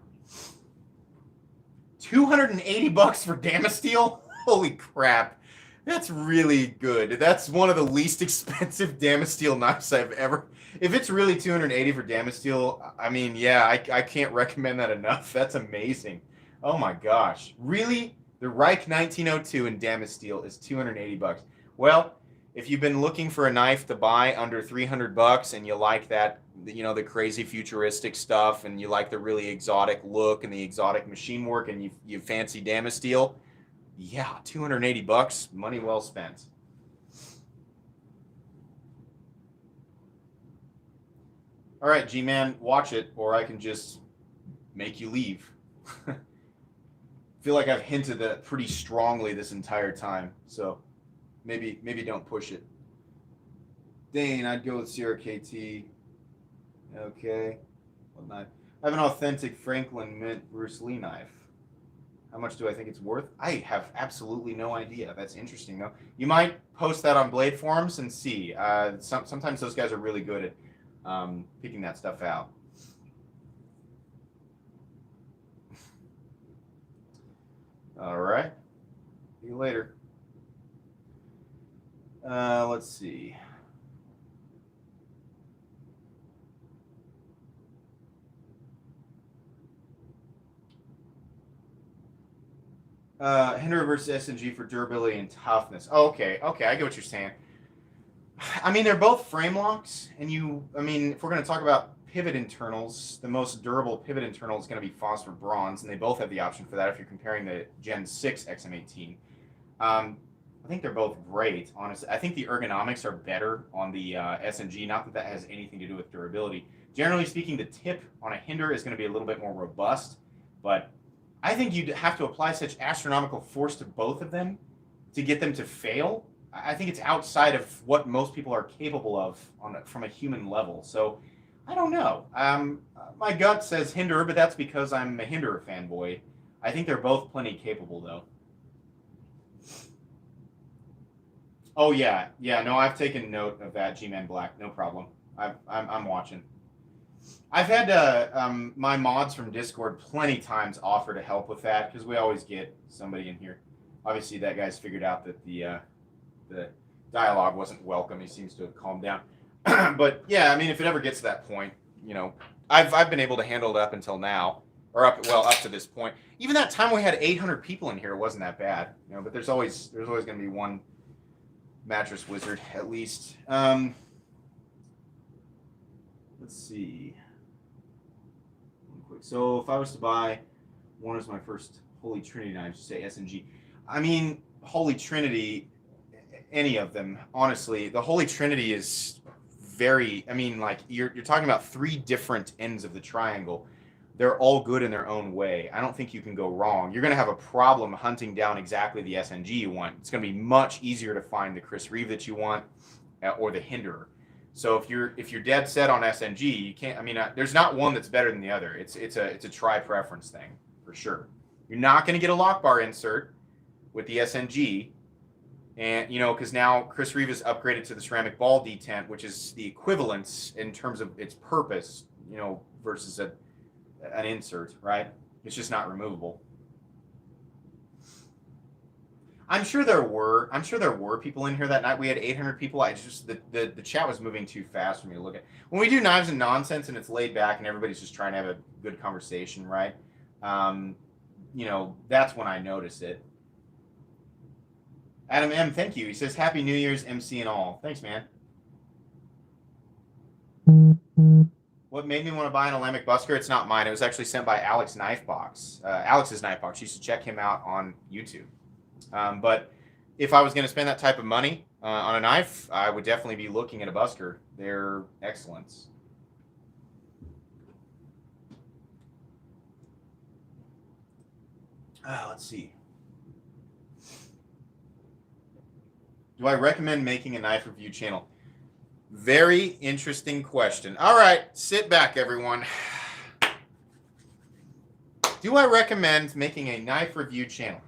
$280 for Damasteel? Holy crap. That's really good. That's one of the least expensive Damasteel knives I've ever. If it's really $280 for Damasteel, I mean, yeah, I can't recommend that enough. That's amazing. Oh my gosh. Really? The Reich 1902 in Damasteel is $280. Well, if you've been looking for a knife to buy under $300 and you like that, you know, the crazy futuristic stuff, and you like the really exotic look and the exotic machine work, and you fancy Damasteel, yeah, $280, money well spent. All right, G-Man, watch it, or I can just make you leave. I feel like I've hinted that pretty strongly this entire time, so maybe don't push it. Dane, I'd go with Sierra KT. Okay. What knife? I have an authentic Franklin Mint Bruce Lee knife. How much do I think it's worth? I have absolutely no idea. That's interesting, though. You might post that on Blade Forums and see. Sometimes those guys are really good at picking that stuff out. All right. See you later. Let's see. Hinder versus SNG for durability and toughness. Oh, okay, I get what you're saying. I mean, they're both frame locks, and if we're going to talk about pivot internals, the most durable pivot internal is going to be phosphor bronze, and they both have the option for that if you're comparing the Gen 6 XM18. I think they're both great, honestly. I think the ergonomics are better on the SNG, not that that has anything to do with durability. Generally speaking, the tip on a Hinder is going to be a little bit more robust, but I think you'd have to apply such astronomical force to both of them to get them to fail. I think it's outside of what most people are capable of from a human level. So I don't know. My gut says Hinder, but that's because I'm a Hinder fanboy. I think they're both plenty capable, though. Oh, yeah. No, I've taken note of that, G-Man Black. No problem. I'm watching. I've had my mods from Discord plenty times offer to help with that because we always get somebody in here. Obviously, that guy's figured out that the dialogue wasn't welcome. He seems to have calmed down. But yeah, I mean, if it ever gets to that point, I've been able to handle it up until now, or up to this point. Even that time we had 800 people in here, it wasn't that bad. But there's always going to be one mattress wizard at least. Let's see. So if I was to buy one as my first Holy Trinity knife, just say SNG. I mean, Holy Trinity, any of them, honestly. The Holy Trinity is very, you're talking about three different ends of the triangle. They're all good in their own way. I don't think you can go wrong. You're going to have a problem hunting down exactly the SNG you want. It's going to be much easier to find the Chris Reeve that you want or the Hinderer. So if you're dead set on SNG, you can't. There's not one that's better than the other. It's a try preference thing for sure. You're not going to get a lock bar insert with the SNG, and because now Chris Reeve is upgraded to the ceramic ball detent, which is the equivalence in terms of its purpose, versus an insert, right? It's just not removable. I'm sure there were people in here that night. We had 800 people. The chat was moving too fast for me to look at. When we do Knives and Nonsense and it's laid back and everybody's just trying to have a good conversation, right? That's when I notice it. Adam M, thank you. He says, Happy New Year's, MC and all. Thanks, man. What made me want to buy an Olympic Busker? It's not mine. It was actually sent by Alex Knifebox. Alex's Knifebox. You should check him out on YouTube. But if I was going to spend that type of money on a knife, I would definitely be looking at a Busker. They're excellent. Let's see. Do I recommend making a knife review channel? Very interesting question. All right, sit back, everyone. Do I recommend making a knife review channel?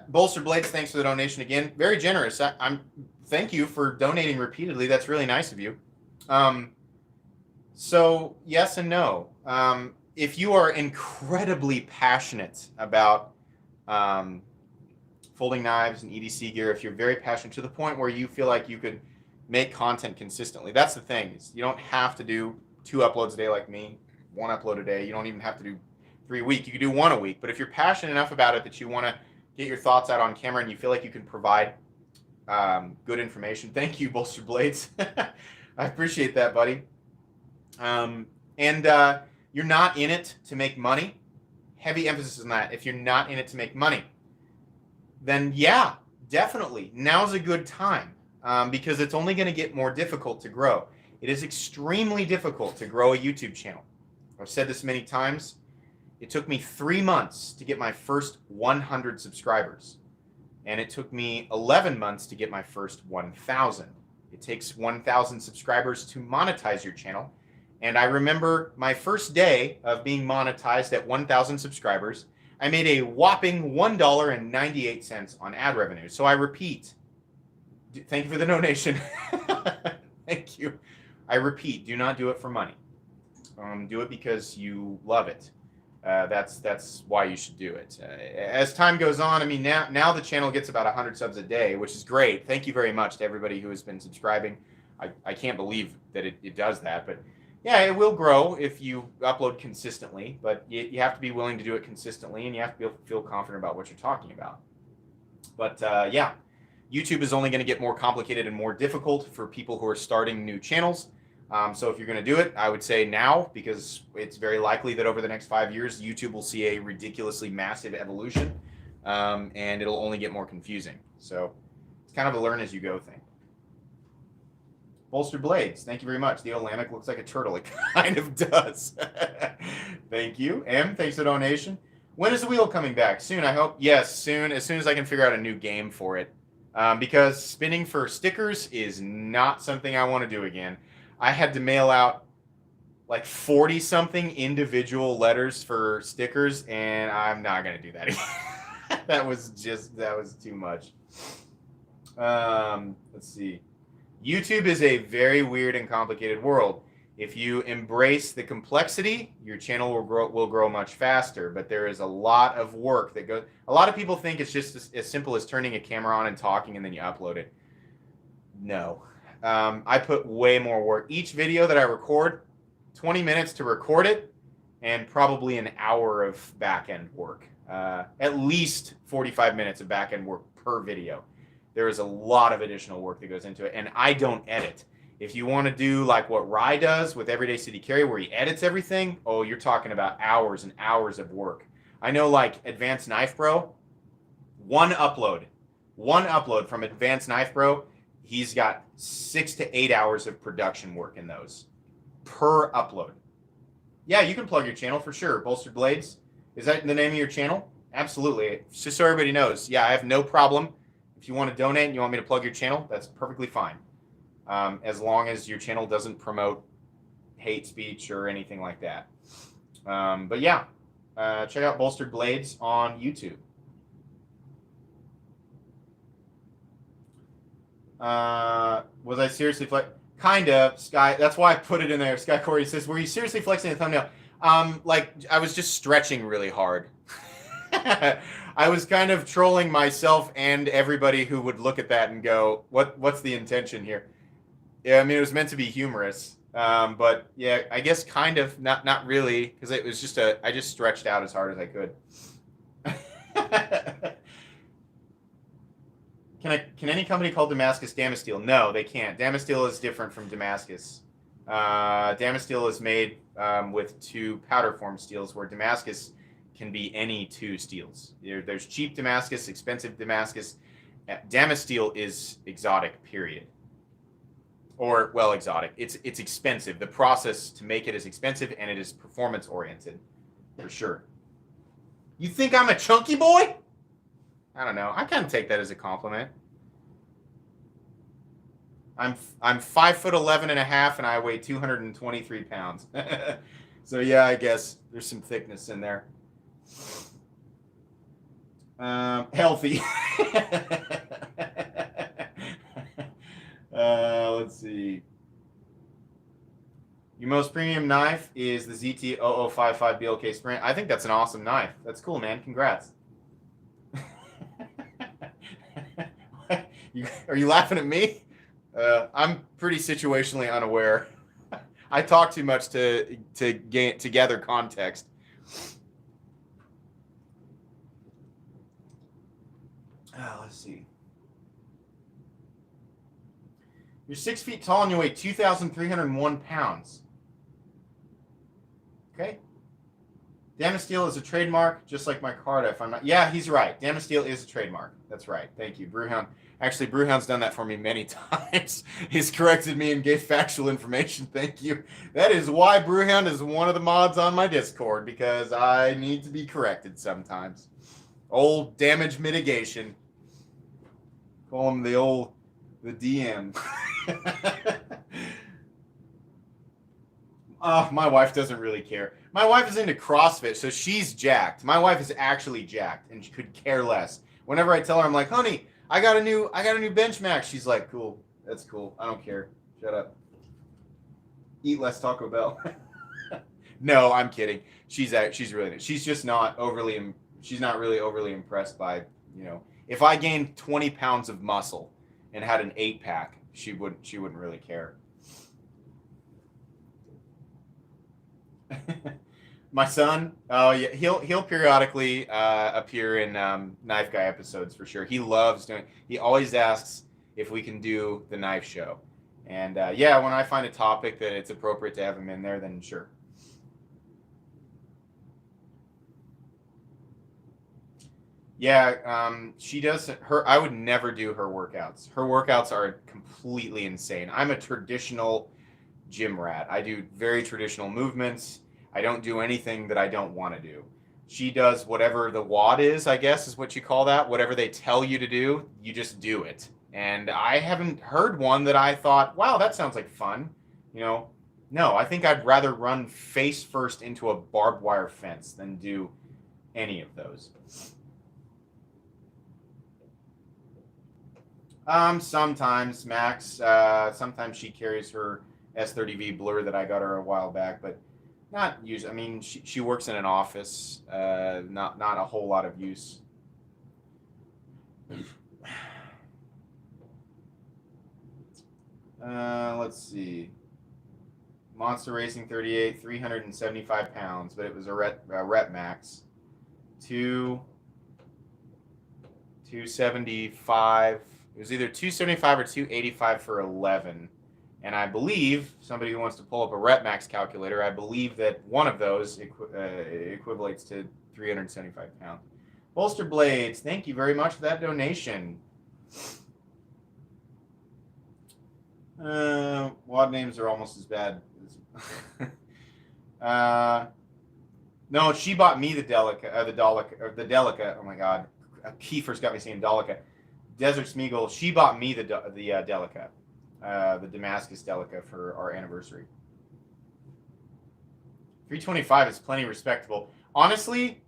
Bolster Blades, thanks for the donation again. Very generous. Thank you for donating repeatedly. That's really nice of you. So yes and no. If you are incredibly passionate about folding knives and EDC gear, if you're very passionate to the point where you feel like you could make content consistently, that's the thing. Is you don't have to do 2 uploads a day like me, 1 upload a day. You don't even have to do 3 a week. You can do 1 a week. But if you're passionate enough about it that you want to get your thoughts out on camera and you feel like you can provide good information, thank you, Bolster Blades. I appreciate that, buddy. You're not in it to make money. Heavy emphasis on that. If you're not in it to make money, then yeah, definitely. Now's a good time because it's only going to get more difficult to grow. It is extremely difficult to grow a YouTube channel. I've said this many times. It took me 3 months to get my first 100 subscribers. And it took me 11 months to get my first 1,000. It takes 1,000 subscribers to monetize your channel. And I remember my first day of being monetized at 1,000 subscribers, I made a whopping $1.98 on ad revenue. So I repeat, thank you for the donation. Thank you. I repeat, do not do it for money. Do it because you love it. That's why you should do it. As time goes on, now the channel gets about 100 subs a day, which is great. Thank you very much to everybody who has been subscribing. I can't believe that it does that, but Yeah, it will grow if you upload consistently, but you have to be willing to do it consistently, and you have to feel confident about what you're talking about. But yeah, YouTube is only going to get more complicated and more difficult for people who are starting new channels. So if you're going to do it, I would say now, because it's very likely that over the next 5 years, YouTube will see a ridiculously massive evolution, and it'll only get more confusing. So it's kind of a learn as you go thing. Bolstered blades. Thank you very much. The Olamic looks like a turtle. It kind of does. Thank you. M, thanks for the donation. When is the wheel coming back? Soon, I hope. Yes, soon. As soon as I can figure out a new game for it. Because spinning for stickers is not something I want to do again. I had to mail out like 40-something individual letters for stickers, and I'm not going to do that again. that was too much. Let's see. YouTube is a very weird and complicated world. If you embrace the complexity, your channel will grow much faster. But there is a lot of work that goes. A lot of people think it's just as simple as turning a camera on and talking, and then you upload it. No, I put way more work. Each video that I record, 20 minutes to record it, and probably an hour of back-end work. At least 45 minutes of back-end work per video. There is a lot of additional work that goes into it, and I don't edit. If you want to do like what Reich does with Everyday City Carry, where he edits everything, oh, you're talking about hours and hours of work. I know, like Advanced Knife Bro, one upload from Advanced Knife Bro, he's got 6 to 8 hours of production work in those per upload. Yeah, you can plug your channel for sure. Bolstered Blades, is that the name of your channel? Absolutely. Just so everybody knows. Yeah, I have no problem. If you want to donate and you want me to plug your channel, that's perfectly fine. As long as your channel doesn't promote hate speech or anything like that. But yeah, check out Bolstered Blades on YouTube. Was I seriously kind of, Sky? That's why I put it in there. Sky Corey says, "Were you seriously flexing the thumbnail?" Like I was just stretching really hard. I was kind of trolling myself and everybody who would look at that and go, "What's the intention here?" Yeah, I mean, it was meant to be humorous, but yeah, I guess kind of not really, because it was just I just stretched out as hard as I could. Can any company called Damascus Damasteel? No, they can't. Damasteel is different from Damascus. Damasteel is made with 2 powder form steels, where Damascus can be any 2 steels. There's cheap Damascus, expensive Damascus. Damasteel is exotic, period. Or, well, exotic. It's expensive. The process to make it is expensive, and it is performance oriented, for sure. You think I'm a chunky boy? I don't know. I kind of take that as a compliment. I'm 5'11" and a half, and I weigh 223 pounds. So yeah, I guess there's some thickness in there. Healthy. Let's see. Your most premium knife is the ZT0055 BLK Sprint. I think that's an awesome knife. That's cool, man. Congrats. Are you laughing at me? I'm pretty situationally unaware. I talk too much to gather context. Let's see. You're 6 feet tall and you weigh 2,301 pounds. Okay. Damasteel is a trademark, just like my card. If I'm not, yeah, he's right. Damasteel is a trademark. That's right. Thank you, Brewhound. Actually, Brewhound's done that for me many times. He's corrected me and gave factual information. Thank you. That is why Brewhound is one of the mods on my Discord, because I need to be corrected sometimes. Old damage mitigation. Call him the DM. My wife doesn't really care. My wife is into CrossFit, so she's jacked. My wife is actually jacked and she could care less. Whenever I tell her, I'm like, "Honey, I got a new bench max." She's like, "Cool, that's cool. I don't care. Shut up. Eat less Taco Bell." No, I'm kidding. She's really, she's just not overly. She's not really overly impressed by, if I gained 20 pounds of muscle and had an 8-pack, she wouldn't really care. My son, oh yeah, he'll periodically appear in Knife Guy episodes for sure. He loves doing. He always asks if we can do the knife show, and yeah, when I find a topic that it's appropriate to have him in there, then sure. Yeah, she does her. I would never do her workouts. Her workouts are completely insane. I'm a traditional gym rat. I do very traditional movements. I don't do anything that I don't want to do. She does whatever the WOD is, I guess is what you call that. Whatever they tell you to do, you just do it. And I haven't heard one that I thought, wow, that sounds like fun. You know, no, I think I'd rather run face first into a barbed wire fence than do any of those. Sometimes Max. Sometimes she carries her S30V Blur that I got her a while back, but not use. I mean, she works in an office. Not a whole lot of use. Let's see. Monster Racing 38, 375 pounds, but it was a rep max. 275. It was either 275 or 285 for 11. And I believe, somebody who wants to pull up a rep max calculator, I believe that one of those equivalates to 375 pounds. Bolster Blades, thank you very much for that donation. WOD names are almost as bad. No, she bought me the Delica. Oh my God, Kiefer's got me saying Delica. Desert Smeagol, she bought me the Delica, the Damascus Delica for our anniversary. 325 is plenty respectable. Honestly,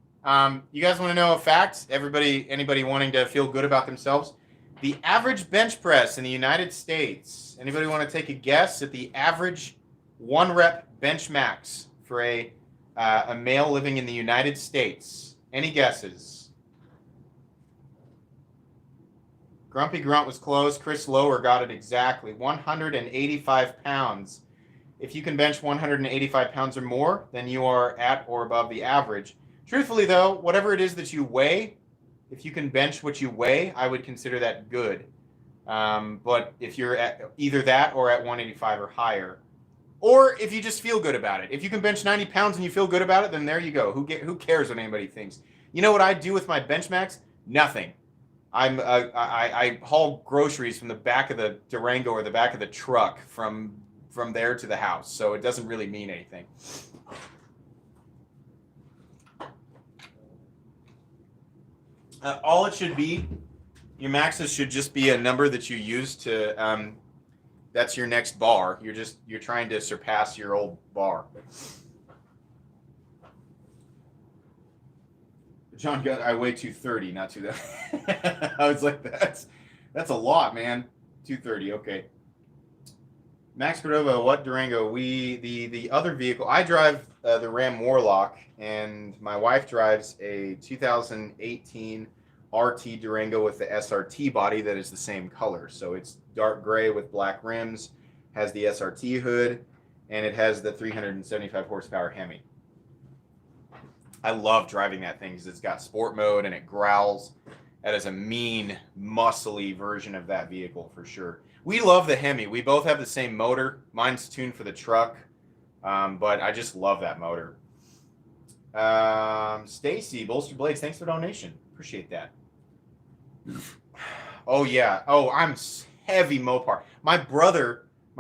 you guys want to know a fact? Anybody wanting to feel good about themselves? The average bench press in the United States. Anybody want to take a guess at the average 1 rep bench max for a male living in the United States? Any guesses? Grumpy Grunt was close. Chris Lower got it exactly. 185 pounds. If you can bench 185 pounds or more, then you are at or above the average. Truthfully, though, whatever it is that you weigh, if you can bench what you weigh, I would consider that good. But if you're at either that or at 185 or higher, or if you just feel good about it. If you can bench 90 pounds and you feel good about it, then there you go. Who cares what anybody thinks? You know what I do with my bench max? Nothing. I haul groceries from the back of the Durango or the back of the truck from there to the house, so it doesn't really mean anything. All it should be, your maxes should just be a number that you use to. That's your next bar. You're trying to surpass your old bar. John got I weigh 230, not 230. I was like, that's a lot, man. 230, okay. Max Cordova, what Durango? The other vehicle. I drive the Ram Warlock, and my wife drives a 2018 RT Durango with the SRT body that is the same color. So it's dark gray with black rims, has the SRT hood, and it has the 375 horsepower Hemi. I love driving that thing because it's got sport mode and it growls. That is a mean, muscly version of that vehicle for sure. We love the Hemi. We both have the same motor. Mine's tuned for the truck, but I just love that motor. Stacy, Bolster Blades, thanks for the donation. Appreciate that. Oh, yeah. Oh, I'm heavy Mopar. My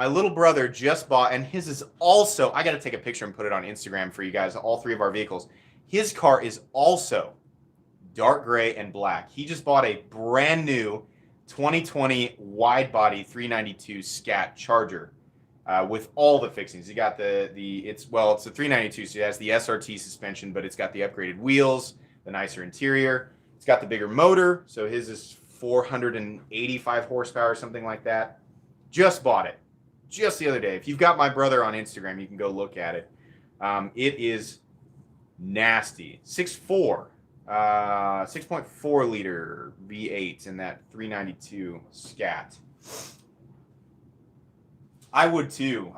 little brother just bought, and his is also, I got to take a picture and put it on Instagram for you guys, all three of our vehicles. His car is also dark gray and black. He just bought a brand new 2020 wide body 392 Scat Charger with all the fixings. You got it's a 392, so it has the SRT suspension, but it's got the upgraded wheels, the nicer interior. It's got the bigger motor, so his is 485 horsepower, something like that. Just bought it just the other day. If you've got my brother on Instagram, you can go look at it. It is nasty. 6.4 liter V8 in that 392 Scat. I would too.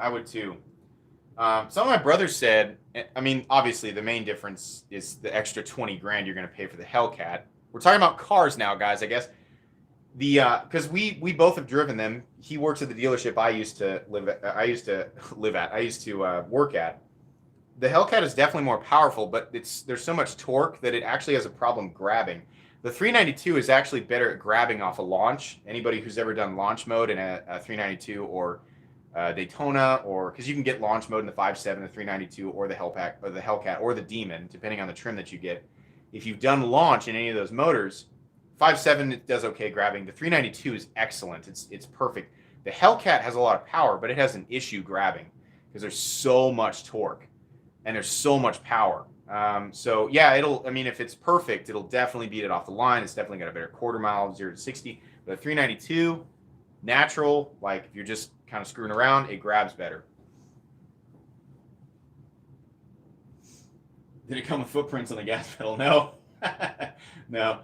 Some of my brothers said, I mean, obviously the main difference is the extra 20 grand you're going to pay for the Hellcat. We're talking about cars now, guys, I guess. Because we both have driven them. He works at the dealership I used to work at. The Hellcat is definitely more powerful, but there's so much torque that it actually has a problem grabbing. The 392 is actually better at grabbing off a launch. Anybody who's ever done launch mode in a 392 or Daytona, or because you can get launch mode in the 5.7, the 392, or the Hellcat, or the Demon, depending on the trim that you get. If you've done launch in any of those motors, 5.7 it does okay grabbing. The 392 is excellent. It's perfect. The Hellcat has a lot of power, but it has an issue grabbing because there's so much torque and there's so much power. So yeah, I mean, if it's perfect, it'll definitely beat it off the line. It's definitely got a better quarter mile, 0 to 60. But 392, natural, like if you're just kind of screwing around, it grabs better. Did it come with footprints on the gas pedal? No. No.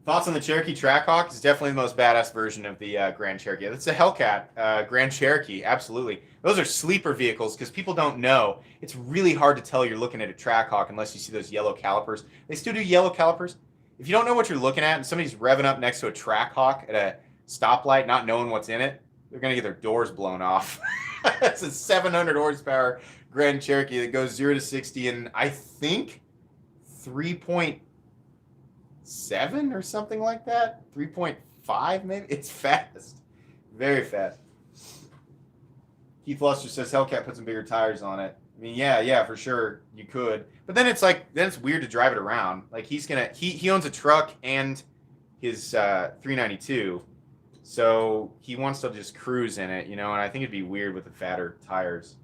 Thoughts on the Cherokee Trackhawk? It's definitely the most badass version of the Grand Cherokee. That's a Hellcat Grand Cherokee, absolutely. Those are sleeper vehicles because people don't know. It's really hard to tell you're looking at a Trackhawk unless you see those yellow calipers. They still do yellow calipers. If you don't know what you're looking at and somebody's revving up next to a Trackhawk at a stoplight not knowing what's in it, they're going to get their doors blown off. It's a 700 horsepower Grand Cherokee that goes 0 to 60 in, I think, 3.7 or something like that. 3.5 maybe. It's fast. Very fast. Keith Luster says Hellcat put some bigger tires on it. I mean, yeah, for sure you could. But then it's weird to drive it around. Like he owns a truck and his 392. So he wants to just cruise in it, and I think it'd be weird with the fatter tires.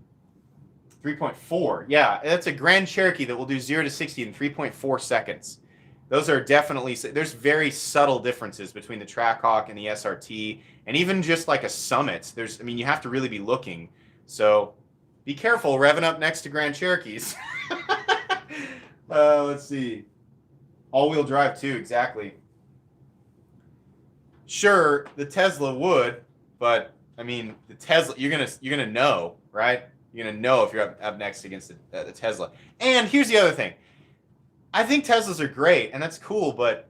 3.4. Yeah, that's a Grand Cherokee that will do 0 to 60 in 3.4 seconds. Those are definitely, there's very subtle differences between the Trackhawk and the SRT, and even just like a Summit. You have to really be looking. So be careful revving up next to Grand Cherokees. Let's see. All-wheel drive too, exactly. Sure, the Tesla would, but I mean, the Tesla, you're gonna know, right? You're gonna know if you're up next against the Tesla. And here's the other thing. I think Teslas are great, and that's cool, but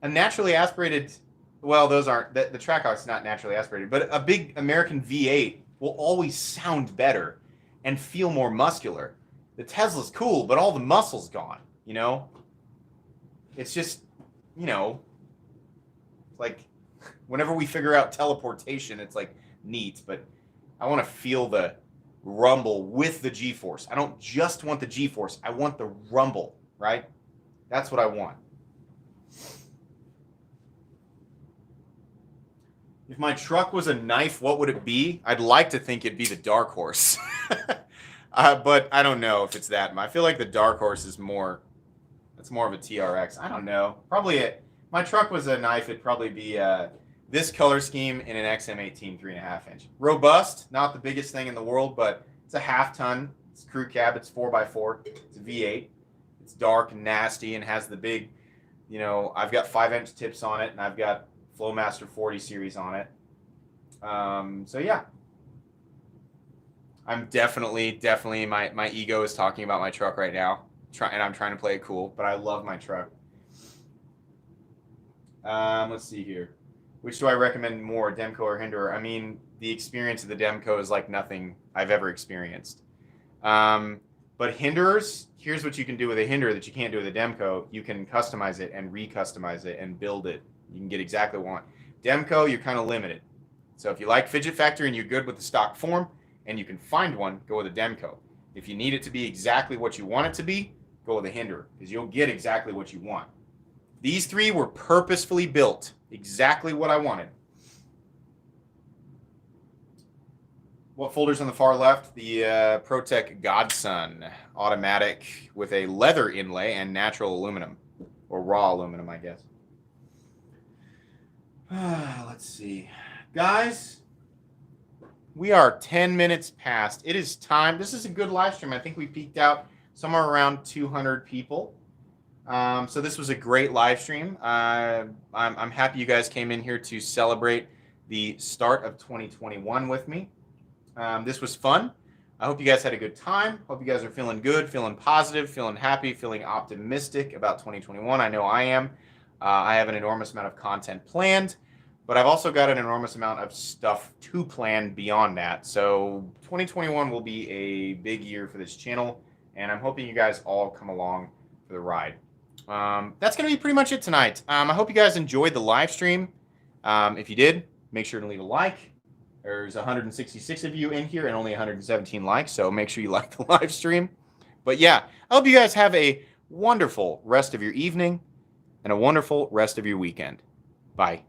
a naturally aspirated, well, those aren't, the Trackhawk's not naturally aspirated, but a big American V8 will always sound better and feel more muscular. The Tesla's cool, but all the muscle's gone, It's just, like, whenever we figure out teleportation, it's like neat, but I want to feel the rumble with the G-force. I don't just want the G-force. I want the rumble, right? That's what I want. If my truck was a knife, what would it be? I'd like to think it'd be the Dark Horse. But I don't know if it's that. I feel like the Dark Horse is more of a TRX. I don't know. Probably my truck was a knife, it'd probably be this color scheme in an XM18 3.5 inch. Robust, not the biggest thing in the world, but it's a half ton. It's crew cab. It's 4x4. It's a V8. It's dark and nasty and has the big, I've got 5-inch tips on it and I've got Flowmaster 40 series on it. So yeah, I'm definitely my ego is talking about my truck right now. And I'm trying to play it cool, but I love my truck. Let's see here. Which do I recommend more, Demco or Hinderer? I mean, the experience of the Demco is like nothing I've ever experienced. But Hinderers, here's what you can do with a Hinderer that you can't do with a Demco. You can customize it and re-customize it and build it. You can get exactly what you want. Demco, you're kind of limited. So if you like Fidget Factory and you're good with the stock form and you can find one, go with a Demco. If you need it to be exactly what you want it to be, go with a Hinderer because you'll get exactly what you want. These three were purposefully built. Exactly what I wanted. What folder's on the far left? The ProTech Godson automatic with a leather inlay and natural aluminum. Or raw aluminum, I guess. Let's see. Guys, we are 10 minutes past. It is time. This is a good live stream. I think we peaked out somewhere around 200 people. So this was a great live stream. I'm happy you guys came in here to celebrate the start of 2021 with me. This was fun. I hope you guys had a good time. Hope you guys are feeling good, feeling positive, feeling happy, feeling optimistic about 2021. I know I am. I have an enormous amount of content planned, but I've also got an enormous amount of stuff to plan beyond that. So 2021 will be a big year for this channel, and I'm hoping you guys all come along for the ride. That's going to be pretty much it tonight. I hope you guys enjoyed the live stream. If you did, make sure to leave a like. There's 166 of you in here and only 117 likes, so make sure you like the live stream. But yeah, I hope you guys have a wonderful rest of your evening and a wonderful rest of your weekend. Bye.